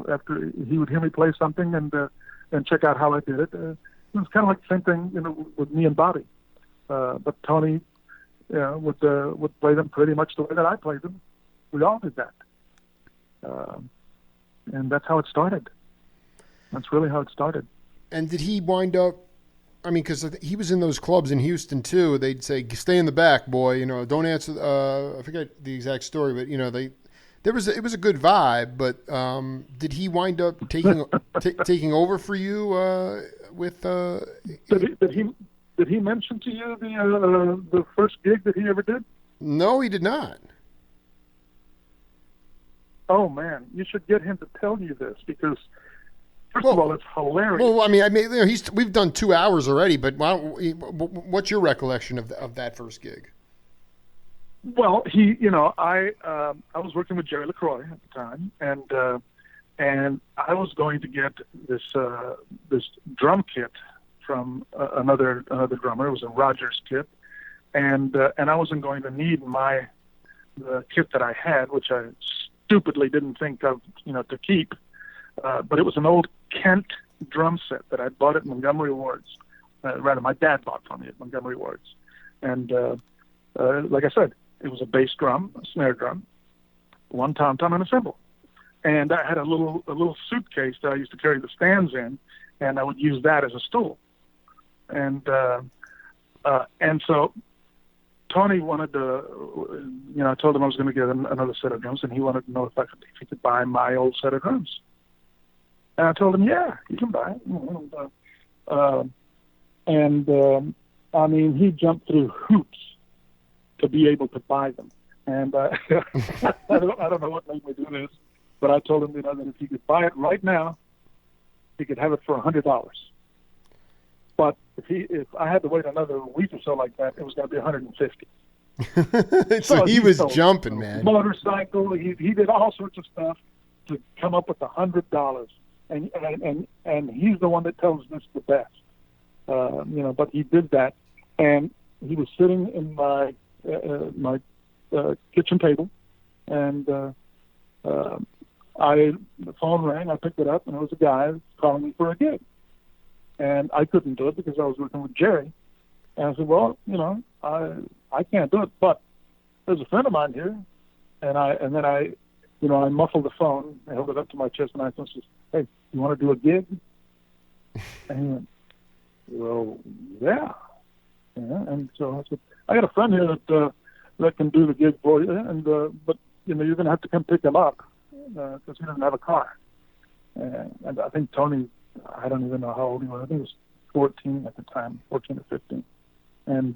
After he would hear me play something and check out how I did it. It was kind of like the same thing, with me and Bobby. But Tony, would play them pretty much the way that I played them. We all did that. And that's how it started. That's really how it started. And did he wind up? I mean, because he was in those clubs in Houston too. They'd say, "Stay in the back, boy. Don't answer." I forget the exact story, but it was a good vibe. But did he wind up taking over for you with? Did he mention to you the first gig that he ever did? No, he did not. Oh man, you should get him to tell you this because. First of all, it's hilarious. Well, I mean, we've done 2 hours already, but what's your recollection of that first gig? Well, I was working with Jerry LaCroix at the time, and I was going to get this drum kit from another drummer. It was a Rogers kit, and I wasn't going to need the kit that I had, which I stupidly didn't think of, to keep. But it was an old Kent drum set that I bought at Montgomery Ward's. Rather, my dad bought for me at Montgomery Ward's. And like I said, it was a bass drum, a snare drum, one tom-tom, and a cymbal. And I had a little suitcase that I used to carry the stands in, and I would use that as a stool. And so Tony wanted to, I told him I was going to get another set of drums, and he wanted to know if he could buy my old set of drums. And I told him, yeah, you can buy it. I mean, he jumped through hoops to be able to buy them. And I don't know what made me do this, but I told him, that if he could buy it right now, he could have it for $100. But if I had to wait another week or so like that, it was going to be $150. So he was jumping, man. Motorcycle. He did all sorts of stuff to come up with $100. And he's the one that tells this the best, but he did that, and he was sitting in my kitchen table, and the phone rang. I picked it up, and it was a guy calling me for a gig, and I couldn't do it because I was working with Jerry, and I said, well, I can't do it, but there's a friend of mine here, and then I muffled the phone, I held it up to my chest, and I said, hey, you want to do a gig? And he went, well, yeah. And so I said, I got a friend here that can do the gig for you, but you're going to have to come pick him up because he doesn't have a car. And I think Tony, I don't even know how old he was. I think he was 14 at the time, 14 or 15. And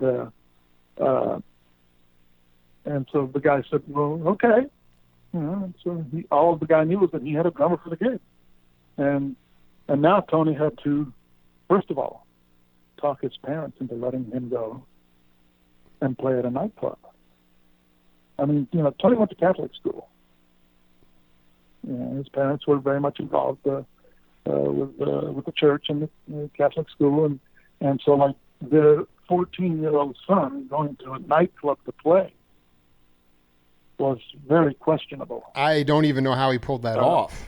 so the guy said, well, okay. So all the guy knew was that he had a drummer for the gig. And now Tony had to, first of all, talk his parents into letting him go and play at a nightclub. I mean, Tony went to Catholic school. His parents were very much involved with the church and the Catholic school, and so like their 14-year-old son going to a nightclub to play was very questionable. I don't even know how he pulled that off.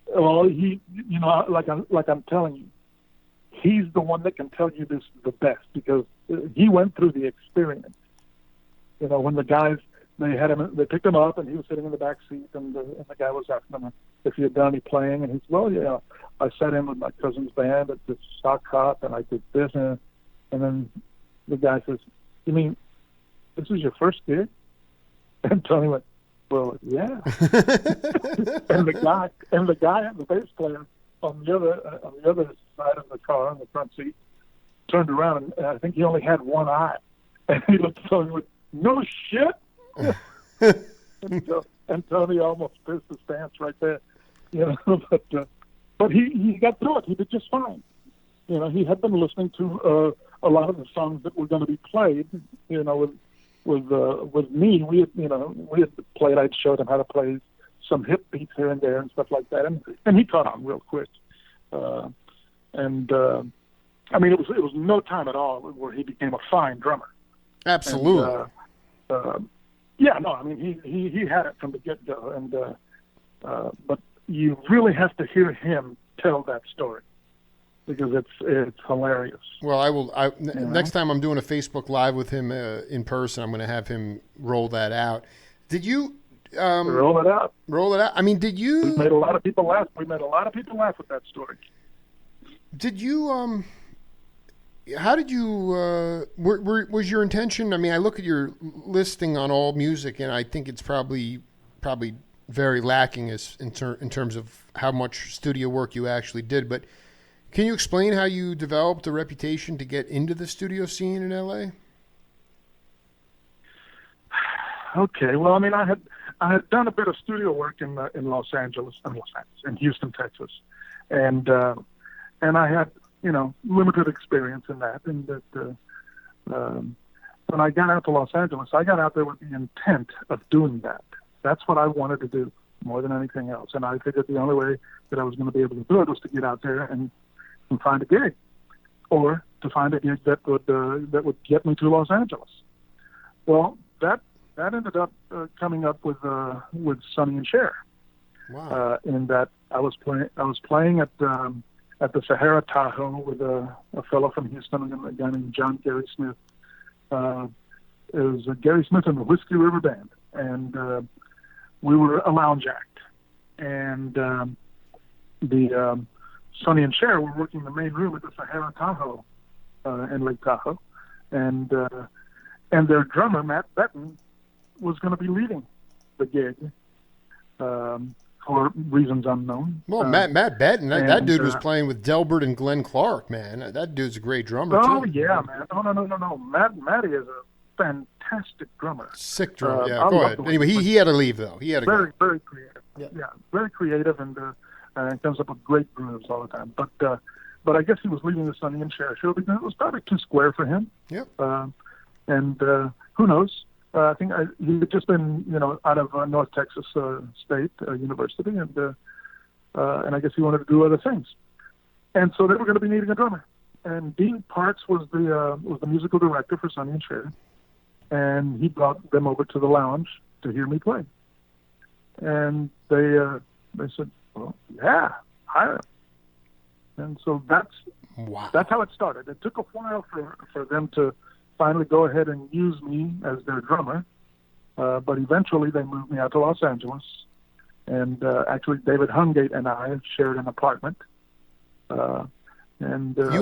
Well, he, like I'm telling you, he's the one that can tell you this the best because he went through the experience. When the guys they picked him up and he was sitting in the back seat and the guy was asking him if he had done any playing and he said, well, yeah, I sat in with my cousin's band at this stock hop and I did this and then the guy says, you mean this is your first gig? And Tony went, well, yeah. and the guy, the bass player on the other side of the car, on the front seat, turned around and I think he only had one eye, and he looked at Tony with, no shit. and Tony almost pissed his pants right there, but he got through it. He did just fine. He had been listening to a lot of the songs that were going to be played, with me, we had played. I'd showed him how to play some hip beats here and there and stuff like that, and he caught on real quick. I mean, it was no time at all where he became a fine drummer. Absolutely. Yeah, no, I mean he had it from the get go, and but you really have to hear him tell that story because it's hilarious. Well, I will. Next time I'm doing a Facebook Live with him in person, I'm going to have him roll that out. Did you Roll it out? roll it out? I mean, did you? We made a lot of people laugh. We made a lot of people laugh with that story. Did you? How did you? Was your intention? I mean, I look at your listing on All Music, and I think it's probably very lacking in terms of how much studio work you actually did. But can you explain how you developed a reputation to get into the studio scene in LA? Okay. Well, I mean, I had done a bit of studio work in Los Angeles, in Houston, Texas, and I had limited experience in that. And that when I got out to Los Angeles, I got out there with the intent of doing that. That's what I wanted to do more than anything else. And I figured the only way that I was going to be able to do it was to get out there and find a gig, or to find a gig that would get me to Los Angeles. Well, that ended up coming up with Sonny and Cher. Wow. In that I was playing at the Sahara Tahoe with a fellow from Houston, a guy named John Gary Smith. It was Gary Smith and the Whiskey River Band, and we were a lounge act. And the Sonny and Cher were working the main room at the Sahara Tahoe in Lake Tahoe, and their drummer Matt Betton was going to be leaving the gig for reasons unknown. Well, Matt Betton, that dude was playing with Delbert and Glenn Clark, man. That dude's a great drummer, too. Oh, yeah, man. No. Matty is a fantastic drummer. Sick drummer, yeah. Go ahead. Anyway, he had to leave, though. He had to go. Very creative. Yeah, very creative, and comes up with great grooves all the time. But I guess he was leaving the Sonny and Cher show because it was probably too square for him. Yep. And who knows? I think he had just been, out of North Texas State University, and I guess he wanted to do other things. And so they were going to be needing a drummer. And Dean Parks was the musical director for Sonny and Cher, and he brought them over to the lounge to hear me play. And they said, "Well, yeah, hire him." And so that's how it started. It took a while for them to finally go ahead and use me as their drummer, but eventually they moved me out to Los Angeles, and actually David Hungate and I shared an apartment. You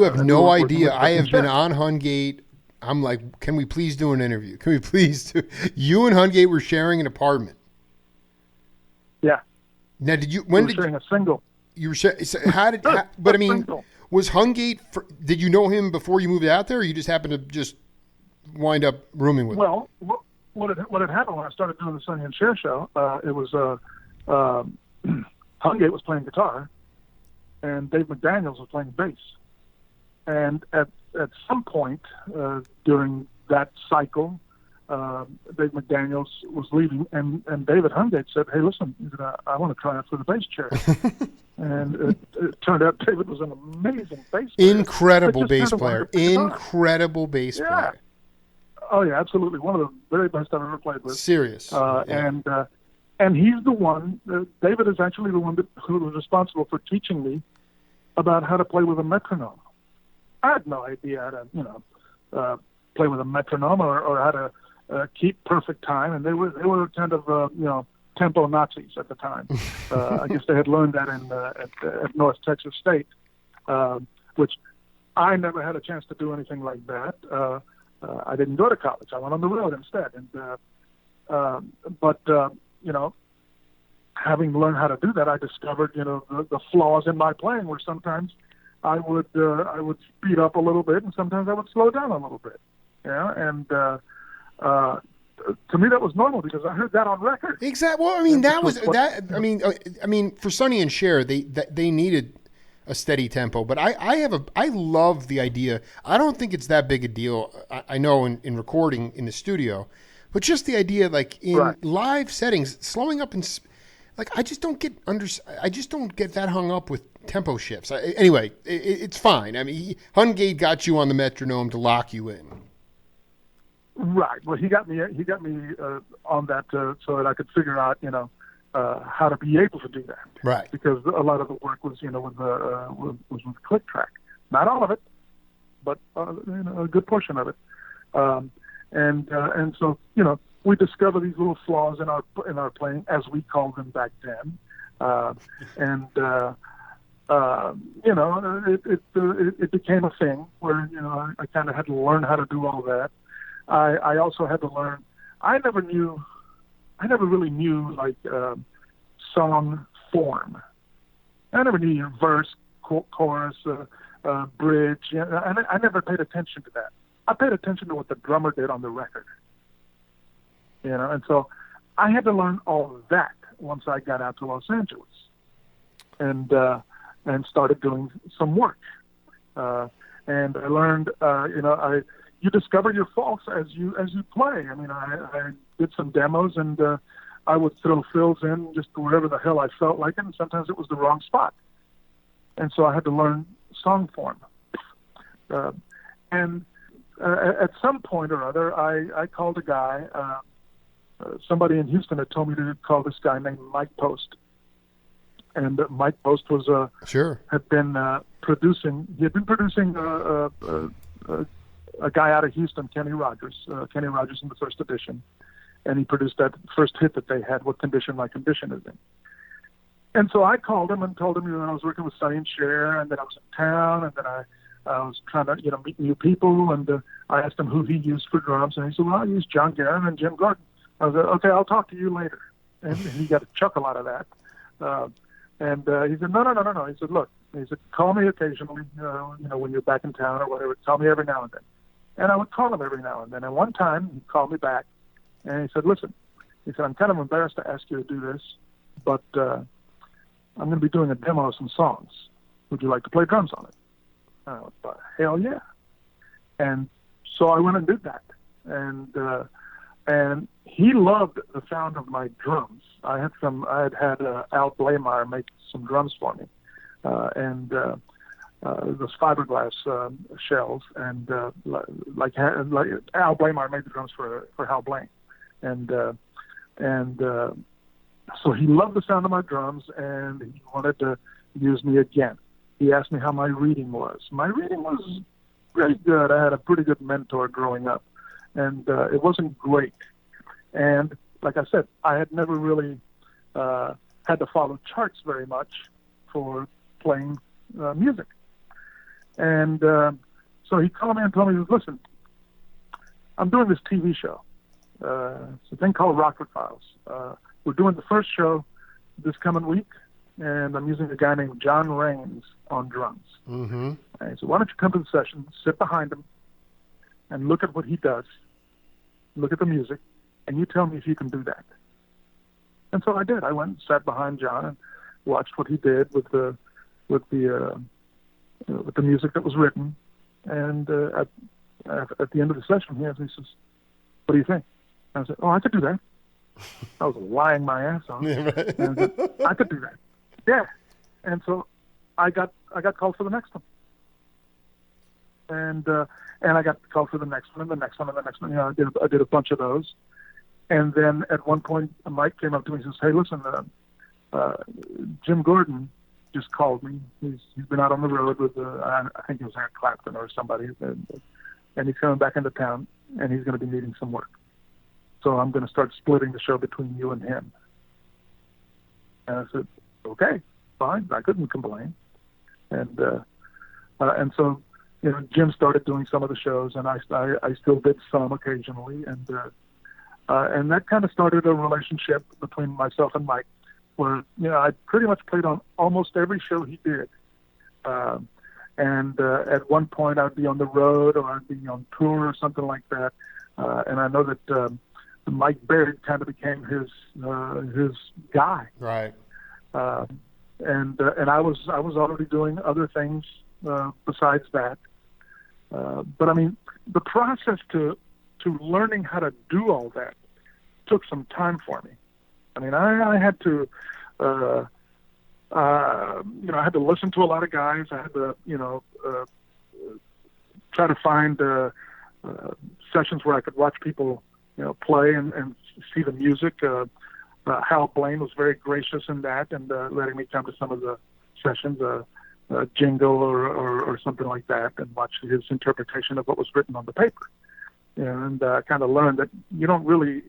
have no idea. I have been on Hungate. I'm like, can we please do an interview? Can we please do? You and Hungate were sharing an apartment. Yeah. Now, sharing a single? You were sharing. So but I mean, was Hungate? Did you know him before you moved out there, or you just happened to just wind up rooming with him? Well, what had happened when I started doing the Sonny and Cher show, it was Hungate was playing guitar, and Dave McDaniels was playing bass. And at some point during that cycle, Dave McDaniels was leaving, and David Hungate said, "Hey, listen, I want to try out for the bass chair." And it turned out David was an amazing bass player. Incredible bass player. Incredible bass player. Oh, yeah, absolutely. One of the very best I've ever played with. Serious. Yeah. And he's the one, David is actually the one who was responsible for teaching me about how to play with a metronome. I had no idea how to, play with a metronome or how to keep perfect time. And they were kind of, tempo Nazis at the time. I guess they had learned that at North Texas State, which I never had a chance to do anything like that. I didn't go to college. I went on the road instead. But having learned how to do that, I discovered, the flaws in my playing, where sometimes I would speed up a little bit, and sometimes I would slow down a little bit. And to me that was normal because I heard that on record. Exactly. Well, I mean, that was that. I mean, for Sonny and Cher, they needed a steady tempo, but I love the idea. I don't think it's that big a deal. I know in recording in the studio, but just the idea, like in live settings, slowing up and I just don't get that hung up with tempo shifts. Anyway, it's fine. I mean, Hungate got you on the metronome to lock you in. Right. Well, he got me on that so that I could figure out, how to be able to do that. Right. Because a lot of the work was, with click track. Not all of it, but a good portion of it. And so we discover these little flaws in our playing, as we called them back then. It became a thing where I kind of had to learn how to do all that. I also had to learn. I never really knew like song form. I never knew your verse, chorus, bridge. I never paid attention to that. I paid attention to what the drummer did on the record. And so I had to learn all of that once I got out to Los Angeles, and started doing some work. And I learned, you discover your faults as you play. I mean, I did some demos, and I would throw fills in just wherever the hell I felt like it, and sometimes it was the wrong spot. And so I had to learn song form. And at some point or other, I called a guy. Somebody in Houston had told me to call this guy named Mike Post. And Mike Post was had been producing. He had been producing a guy out of Houston, Kenny Rogers in the first edition, and he produced that first hit that they had, "What Condition My Condition Is In." And so I called him and told him, I was working with Sonny and Cher, and then I was in town, and then I was trying to, meet new people, and I asked him who he used for drums, and he said, "Well, I use John Guerin and Jim Gordon." I was like, "Okay, I'll talk to you later," and he got a chuckle out of that. And he said, no. He said, "Look," he said, "call me occasionally, when you're back in town or whatever. Call me every now and then." And I would call him every now and then. And one time he called me back, and he said, "Listen," he said, "I'm kind of embarrassed to ask you to do this, but I'm going to be doing a demo of some songs. Would you like to play drums on it?" And I went, "Hell yeah!" And so I went and did that, and he loved the sound of my drums. I had Al Blaymire make some drums for me, and those fiberglass shells, and like Al Blaymire made the drums for Hal Blaine, and so he loved the sound of my drums, and he wanted to use me again. He asked me how my reading was. My reading was pretty good. I had a pretty good mentor growing up, and it wasn't great. And like I said, I had never really had to follow charts very much for playing music. And so he called me and told me, "Listen, I'm doing this TV show. It's a thing called Rockford Files. We're doing the first show this coming week, and I'm using a guy named John Raines on drums." Mm-hmm. And he said, "Why don't you come to the session, sit behind him, and look at what he does, look at the music, and you tell me if you can do that." And so I did. I went and sat behind John and watched what he did with the music that was written. And at the end of the session, he says, "What do you think?" And I said, "Oh, I could do that." I was lying my ass off. Yeah, right. And I said, "I could do that." Yeah. And so I got called for the next one. And I got called for the next one and the next one and the next one. I did a bunch of those. And then at one point, Mike came up to me and says, "Hey, listen, Jim Gordon just called me. He's been out on the road with I think it was Eric Clapton or somebody, and he's coming back into town, and he's going to be needing some work. So I'm going to start splitting the show between you and him." And I said, "Okay, fine." I couldn't complain. And so Jim started doing some of the shows, and I still did some occasionally, and that kind of started a relationship between myself and Mike, where I pretty much played on almost every show he did. And at one point I'd be on the road or I'd be on tour or something like that. And I know that Mike Baird kind of became his guy. Right. And I was already doing other things besides that. But I mean, the process to learning how to do all that took some time for me. I mean, I had to, I had to listen to a lot of guys. I had to, try to find sessions where I could watch people, play and see the music. Hal Blaine was very gracious in that, and letting me come to some of the sessions, jingle or something like that, and watch his interpretation of what was written on the paper. And kind of learned that you don't really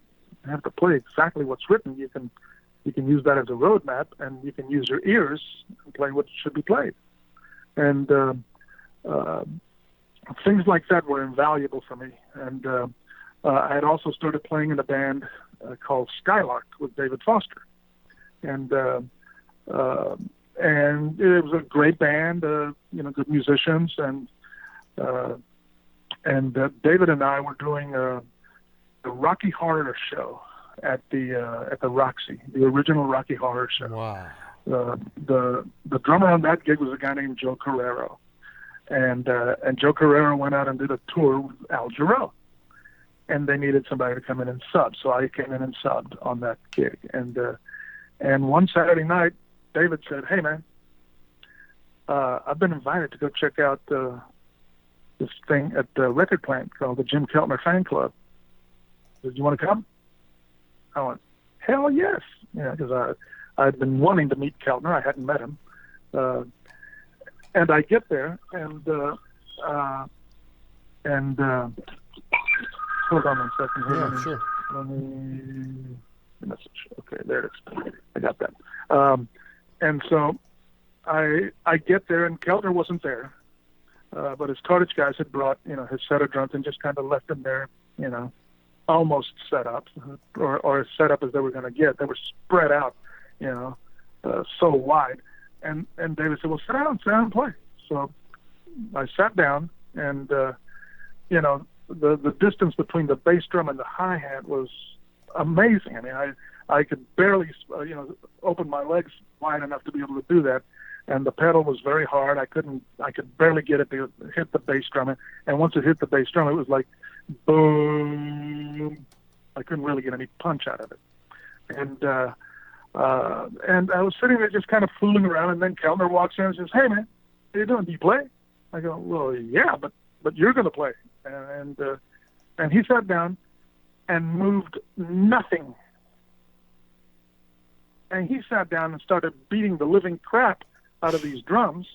have to play exactly what's written. You can use that as a roadmap, and you can use your ears and play what should be played. And things like that were invaluable for me. And I had also started playing in a band called Skylark with David Foster, and it was a great band, good musicians, and David and I were doing the Rocky Horror Show at the Roxy, the original Rocky Horror Show. Wow. The drummer on that gig was a guy named Joe Carrero, and Joe Carrero went out and did a tour with Al Jarreau, and they needed somebody to come in and sub, so I came in and subbed on that gig. And one Saturday night, David said, "Hey man, I've been invited to go check out this thing at the record plant called the Jim Keltner Fan Club. Do you want to come?" I went, "Hell yes," because I'd been wanting to meet Keltner. I hadn't met him, and I get there, and hold on one second here. Yeah, sure. Let me message. Okay, there it is. I got that. And so I get there, and Keltner wasn't there, but his Cartage guys had brought his set of drums and just kind of left him there, almost set up, or as set up as they were going to get. They were spread out, so wide. And David said, "Well, sit down and play." So I sat down, and the distance between the bass drum and the hi-hat was amazing. I mean, I could barely open my legs wide enough to be able to do that, and the pedal was very hard. I could barely get it to hit the bass drum, and once it hit the bass drum, it was like boom. I couldn't really get any punch out of it, and I was sitting there just kind of fooling around, and then Keltner walks in and says, "Hey man, how you doing? Do you play?" I go, "Well, yeah, but you're going to play." And he sat down and moved nothing. And he sat down and started beating the living crap out of these drums.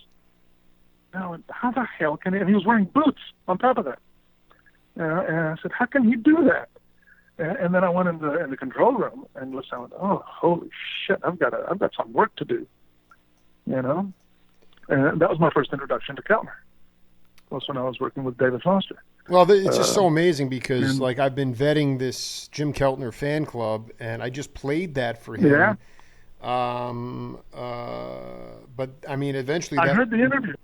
Now, how the hell can he? And he was wearing boots on top of that. And I said, "How can he do that?" And then I went in the control room and listened. I went, "Oh, holy shit! I've got some work to do." And that was my first introduction to Keltner. Was when I was working with David Foster. Well, it's just so amazing because, I've been vetting this Jim Keltner fan club, and I just played that for him. Yeah. But I mean, eventually, I heard the interview.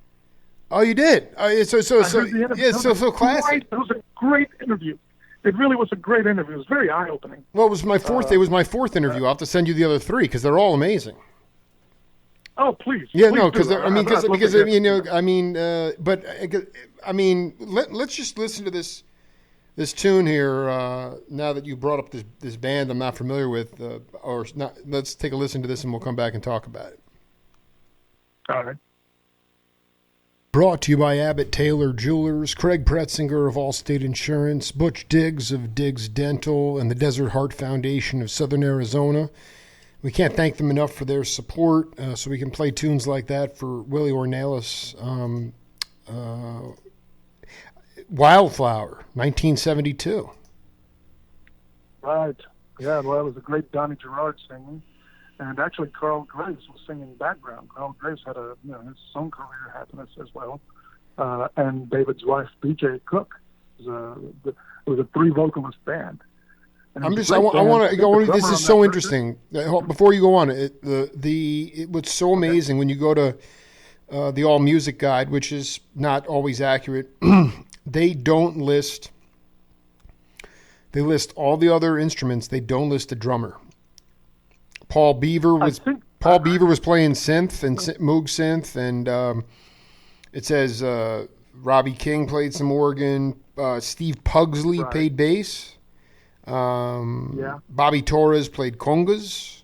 Oh, you did? So classic. It was a great interview. It really was a great interview. It was very eye-opening. Well, it was my fourth. It was my fourth interview. I'll have to send you the other three because they're all amazing. Oh, please. Yeah, please no, because let's just listen to this tune here. Now that you brought up this band, I'm not familiar with, or not. Let's take a listen to this, and we'll come back and talk about it. All right. Brought to you by Abbott Taylor Jewelers, Craig Pretzinger of Allstate Insurance, Butch Diggs of Diggs Dental, and the Desert Heart Foundation of Southern Arizona. We can't thank them enough for their support, so we can play tunes like that for Willie Ornelas. Wildflower, 1972. Right. Yeah, well, it was a great Donnie Gerard singing. And actually, Carl Graves was singing background. Carl Graves had his song career happened as well. And David's wife, B.J. Cook, it was a three-vocalist band. I want to go on. This is so interesting. Before you go on, it was so amazing when you go to the All Music Guide, which is not always accurate. They don't list. They list all the other instruments. They don't list the drummer. Paul Beaver was playing synth and Moog synth, and it says Robbie King played some organ. Steve Pugsley played bass. Bobby Torres played congas.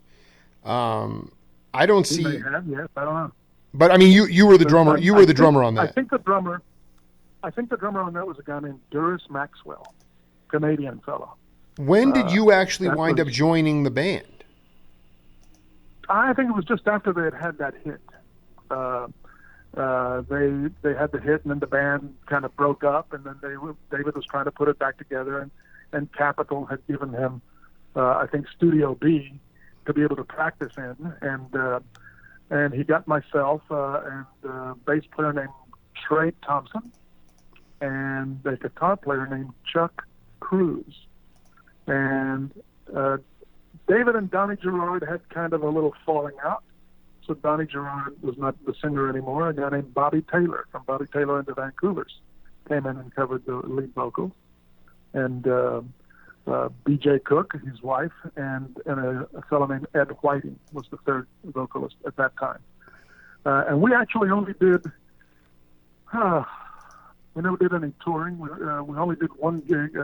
I don't see. Yes, I don't know. But I mean, you were the drummer. You were the drummer on that. I think the drummer on that was a guy named Duras Maxwell. Canadian fellow. When did you actually wind was, up joining the band? I think it was just after they had that hit. They had the hit, and then the band kind of broke up, and then David was trying to put it back together, and Capitol had given him, I think, Studio B to be able to practice in, and he got myself and a bass player named Trey Thompson, and a guitar player named Chuck Cruz, and David and Donnie Gerard had kind of a little falling out. So Donnie Gerard was not the singer anymore. A guy named Bobby Taylor from Bobby Taylor and the Vancouvers came in and covered the lead vocals. And B.J. Cook, his wife, and a fellow named Ed Whiting was the third vocalist at that time. And we actually only did, we never did any touring. We only did one gig.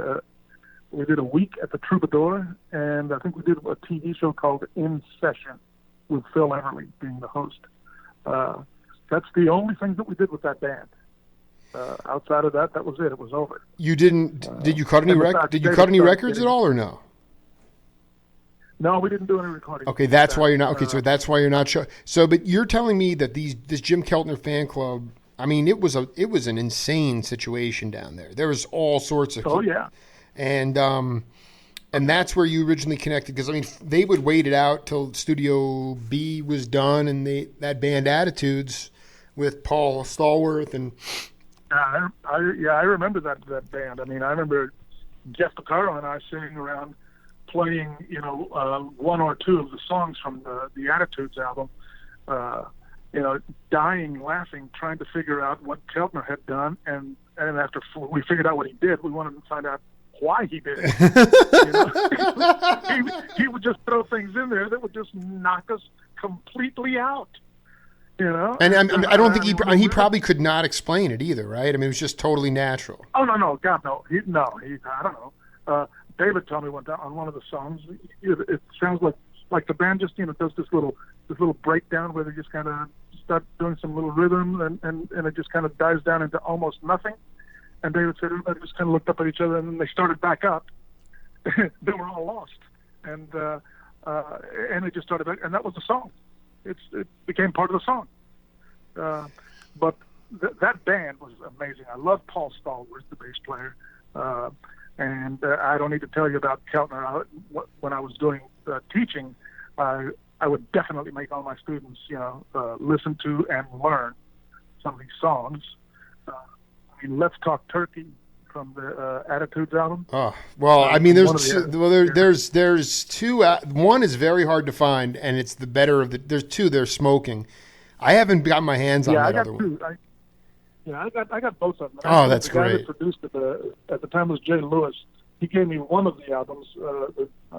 We did a week at the Troubadour, and I think we did a TV show called In Session with Phil Everly being the host. That's the only thing that we did with that band. Outside of that, that was it. It was over. You didn't? Did you cut any records at all, or no? No, we didn't do any recording. Okay, that's why you're not. Okay, so that's why you're not sure. So, but you're telling me that this Jim Keltner fan club. I mean, it was an insane situation down there. There was all sorts of. Oh yeah. And that's where you originally connected, because I mean they would wait it out till Studio B was done, and that band Attitudes with Paul Stallworth and. I remember that band. I mean, I remember Jeff Picaro and I sitting around playing, one or two of the songs from the Attitudes album. Dying laughing, trying to figure out what Keltner had done, and after we figured out what he did, we wanted to find out why he did it. He would just throw things in there that would just knock us completely out. And I don't think he probably could not explain it either, right? I mean, it was just totally natural. Oh no, God no, I don't know. David told me one time on one of the songs, it sounds like the band just does this little breakdown where they just kind of start doing some little rhythm and it just kind of dies down into almost nothing. And David said everybody just kind of looked up at each other, and then they started back up. They were all lost, and it just started back, and that was the song. It became part of the song. But that band was amazing. I love Paul Stallworth, the bass player, and I don't need to tell you about Keltner. When I was doing teaching, I would definitely make all my students, listen to and learn some of these songs. Let's Talk Turkey from the Attitudes album. Oh, well, I mean, there's two. One is very hard to find, and it's the better of the. There's two. They're Smoking. I haven't got my hands on that other one. I got both of them. Oh, that's great. The guy that produced it at the time was Jay Lewis. He gave me one of the albums.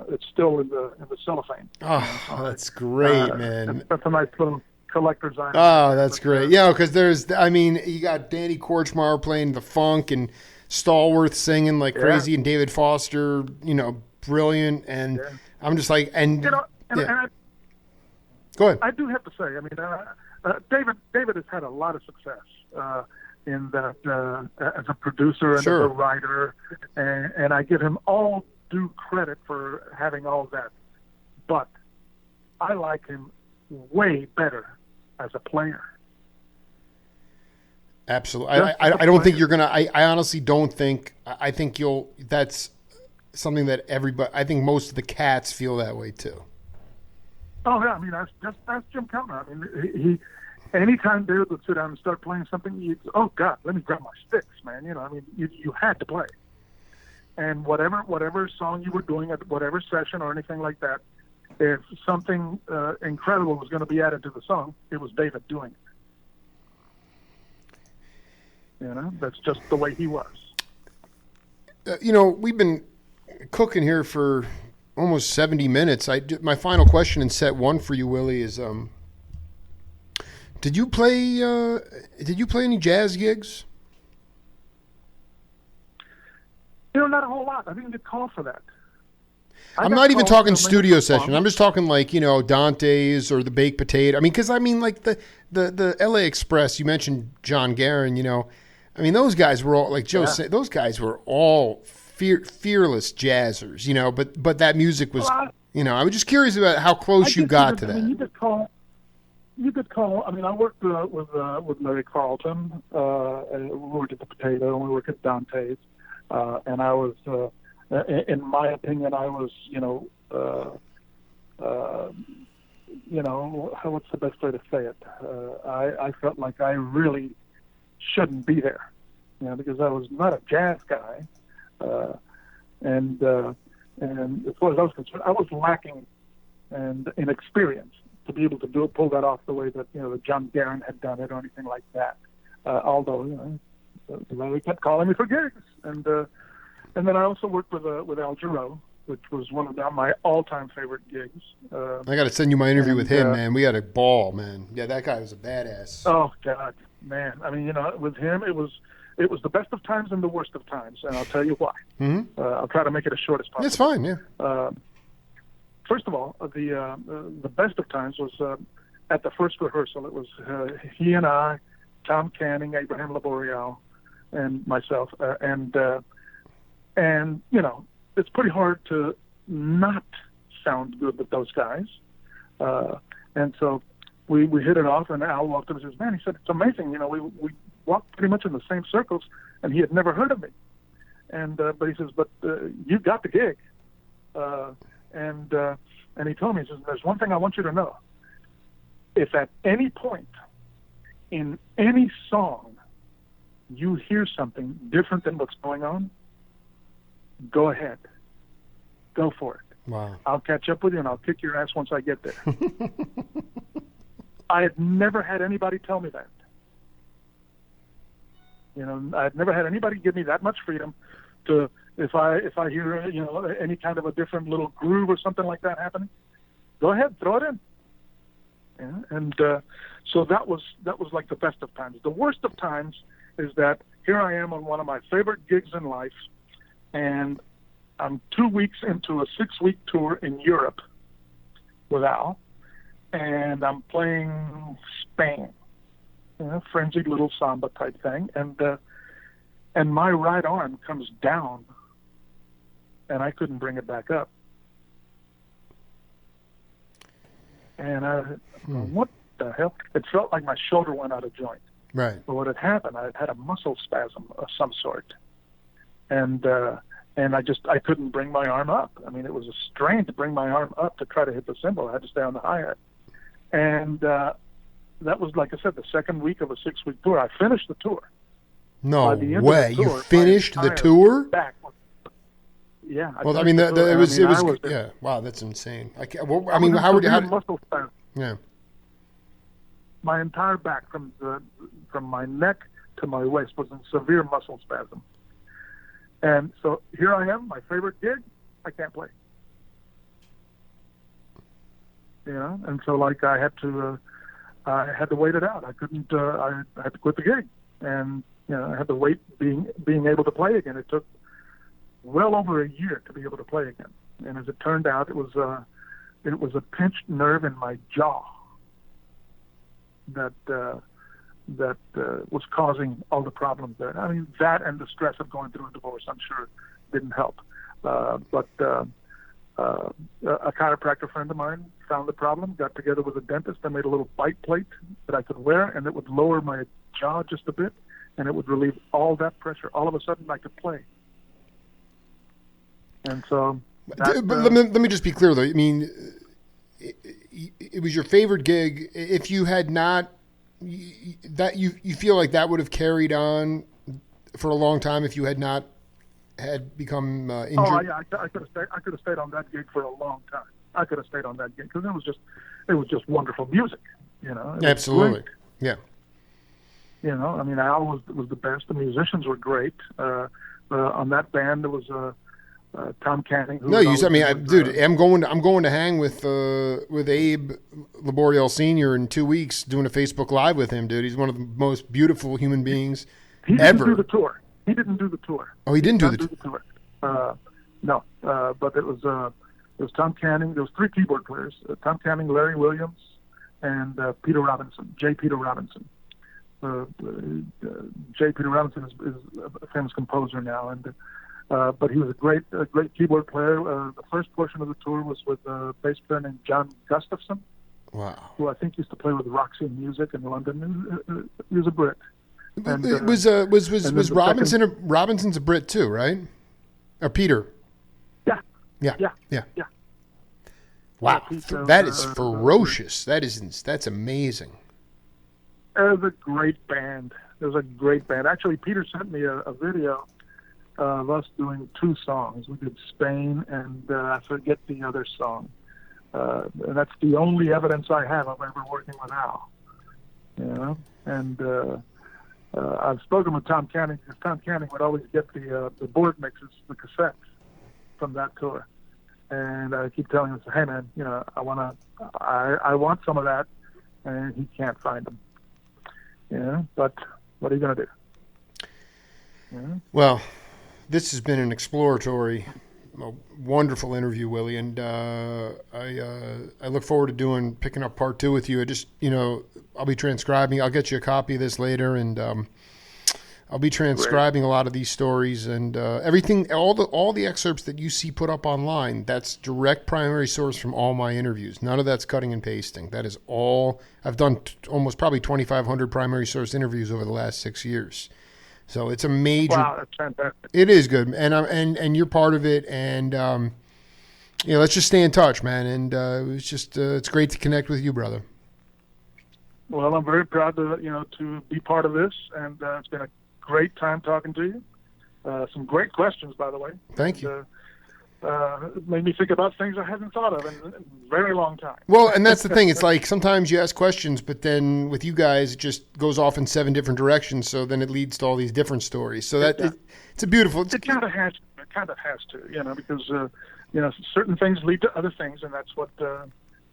It's still in the cellophane. Oh, that's great, man. That's a nice little collector's item. Oh, that's great. Because you got Danny Korchmar playing the funk and Stallworth singing like crazy, and David Foster, brilliant. And I'm just like, go ahead. I do have to say, I mean, David has had a lot of success in that as a producer and as a writer, and I give him all due credit for having all that. But I like him way better as a player. Absolutely. I don't think you're going to, I honestly don't think, I think that's something that everybody, I think most of the cats feel that way too. Oh yeah. I mean, that's Jim Keltner. I mean, he anytime David would sit down and start playing something, oh God, let me grab my sticks, man. You had to play. And whatever song you were doing at whatever session or anything like that, if something incredible was going to be added to the song, it was David doing it. That's just the way he was. We've been cooking here for almost 70 minutes. My final question in set one for you, Willie, is did you play any jazz gigs? Not a whole lot. I didn't get called for that. I'm not even talking studio session. I'm just talking like, Dante's or the Baked Potato. I mean, because like the LA Express, you mentioned John Guerin, I mean, those guys were all, like Joe said, those guys were all fearless jazzers, you know, but that music was, Well, you know, I was just curious about how close you got to that. I mean, you could call. I mean, I worked with Larry Carlton, and we worked at the Potato, and we worked at Dante's, and I was, in my opinion, I was, what's the best way to say it? I felt like I really shouldn't be there, because I was not a jazz guy, and as far as I was concerned, I was lacking in experience to be able to pull that off the way that that John Guerin had done it or anything like that. Although Larry kept calling me for gigs, and then I also worked with Al Jarreau, which was one of my all-time favorite gigs. I got to send you my interview with him, man. We had a ball, man. Yeah, that guy was a badass. Oh God, man! I mean, with him, it was the best of times and the worst of times, and I'll tell you why. Mm-hmm. I'll try to make it as short as possible. It's fine, yeah. First of all, the best of times was at the first rehearsal. It was he and I, Tom Canning, Abraham Laboriel, and myself, and it's pretty hard to not sound good with those guys, and so we hit it off. And Al walked up and says, "Man," he said, "it's amazing. We walked pretty much in the same circles," and he had never heard of me. And but he says, "But you got the gig." And he told me, he says, "There's one thing I want you to know. If at any point in any song you hear something different than what's going on, go ahead. Go for it. Wow. I'll catch up with you and I'll kick your ass once I get there." I had never had anybody tell me that. I had never had anybody give me that much freedom to, if I hear any kind of a different little groove or something like that happening, go ahead, throw it in. Yeah, and so that was like the best of times. The worst of times is that here I am on one of my favorite gigs in life, and I'm 2 weeks into a 6-week tour in Europe with Al, and I'm playing Spain, frenzied little samba type thing, and my right arm comes down, and I couldn't bring it back up. And what the hell? It felt like my shoulder went out of joint. Right. But what had happened, I had a muscle spasm of some sort, and I couldn't bring my arm up. I mean, it was a strain to bring my arm up to try to hit the cymbal. I had to stay on the hi-hat. And that was, like I said, the second week of a 6-week tour. I finished the tour. No way! You finished the tour? Back. Yeah. Well, I mean, it was. Yeah. Wow, that's insane. I mean, how would you? Muscle spasm. Yeah. My entire back, from my neck to my waist, was in severe muscle spasm. And so here I am, my favorite gig, I can't play. And so like I had to wait it out. I couldn't. I had to quit the gig, and I had to wait being able to play again. It took well over a year to be able to play again. And as it turned out, it was a pinched nerve in my jaw that was causing all the problems there. I mean, that and the stress of going through a divorce, I'm sure, didn't help. But a chiropractor friend of mine found the problem, got together with a dentist, and made a little bite plate that I could wear, and it would lower my jaw just a bit, and it would relieve all that pressure. All of a sudden, I could play. And so... But let me just be clear, though. I mean, it was your favorite gig. If you had not... that you feel like that would have carried on for a long time if you had not had become injured? Oh yeah, I could have stayed on that gig for a long time. I could have stayed on that gig because it was just wonderful music. Absolutely, yeah. I mean, Al was the best. The musicians were great. On that band, there was Tom Canning. No, you said, dude, I'm going to hang with Abe Laboriel Sr. in 2 weeks, doing a Facebook Live with him, dude. He's one of the most beautiful human beings ever. He didn't do the tour. Oh, he didn't do the tour. No, but it was Tom Canning. There was 3 keyboard players: Tom Canning, Larry Williams, and Peter Robinson. J. Peter Robinson. J. Peter Robinson is a famous composer now, But he was a great keyboard player. The first portion of the tour was with a bass player named John Gustafson, Wow. who I think used to play with Roxy Music in London. He was a Brit. And, Was Robinson's a Brit too, right? Or Peter? Yeah. Yeah. Yeah. Wow, Pete, that is ferocious. That's amazing. It was a great band. Actually, Peter sent me a video of us doing 2 songs. We did Spain and I forget the other song. And that's the only evidence I have of ever working with Al. You know, and I've spoken with Tom Canning because Tom Canning would always get the board mixes, the cassettes from that tour. And I keep telling him, hey man, you know, I want some of that, and he can't find them. You know, but what are you gonna do? You know? Well, this has been an exploratory, wonderful interview, Willie, and I look forward to picking up part 2 with you. I just, you know, I'll be transcribing. I'll get you a copy of this later, and I'll be transcribing a lot of these stories and everything. All the excerpts that you see put up online, that's direct primary source from all my interviews. None of that's cutting and pasting. That is all. I've done almost probably 2,500 primary source interviews over the last 6 years. So it's a major. Wow, that's fantastic. It is good, and you're part of it, and you know, let's just stay in touch, man. And it's great to connect with you, brother. Well, I'm very proud to be part of this, and it's been a great time talking to you. Some great questions, by the way. Thank you. It made me think about things I hadn't thought of in a very long time. Well, and that's the thing. It's like sometimes you ask questions, but then with you guys, it just goes off in 7 different directions. So then it leads to all these different stories. So it's a beautiful. It kind of has to, you know, because you know, certain things lead to other things, and that's what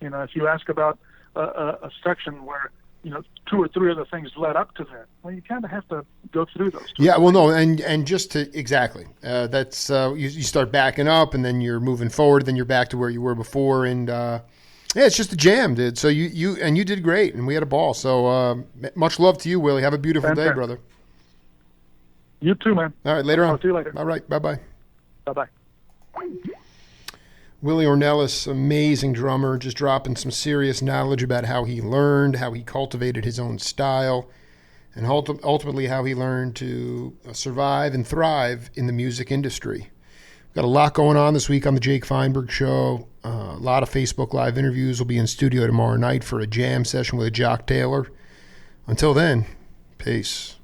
you know. If you ask about a section where, you know, 2 or 3 other things led up to that, well, you kind of have to go through those. Yeah, well, no, and just to exactly, that's you start backing up, and then you're moving forward, then you're back to where you were before, and yeah, it's just a jam, dude. So you did great, and we had a ball. So much love to you, Willie. Have a beautiful day, brother. You too, man. All right, later on. Talk to you later. All right, bye-bye. Bye-bye. Willie Ornelas, amazing drummer, just dropping some serious knowledge about how he learned, how he cultivated his own style, and ultimately how he learned to survive and thrive in the music industry. Got a lot going on this week on the Jake Feinberg Show. A lot of Facebook Live interviews. We'll be in studio tomorrow night for a jam session with Jock Taylor. Until then, peace.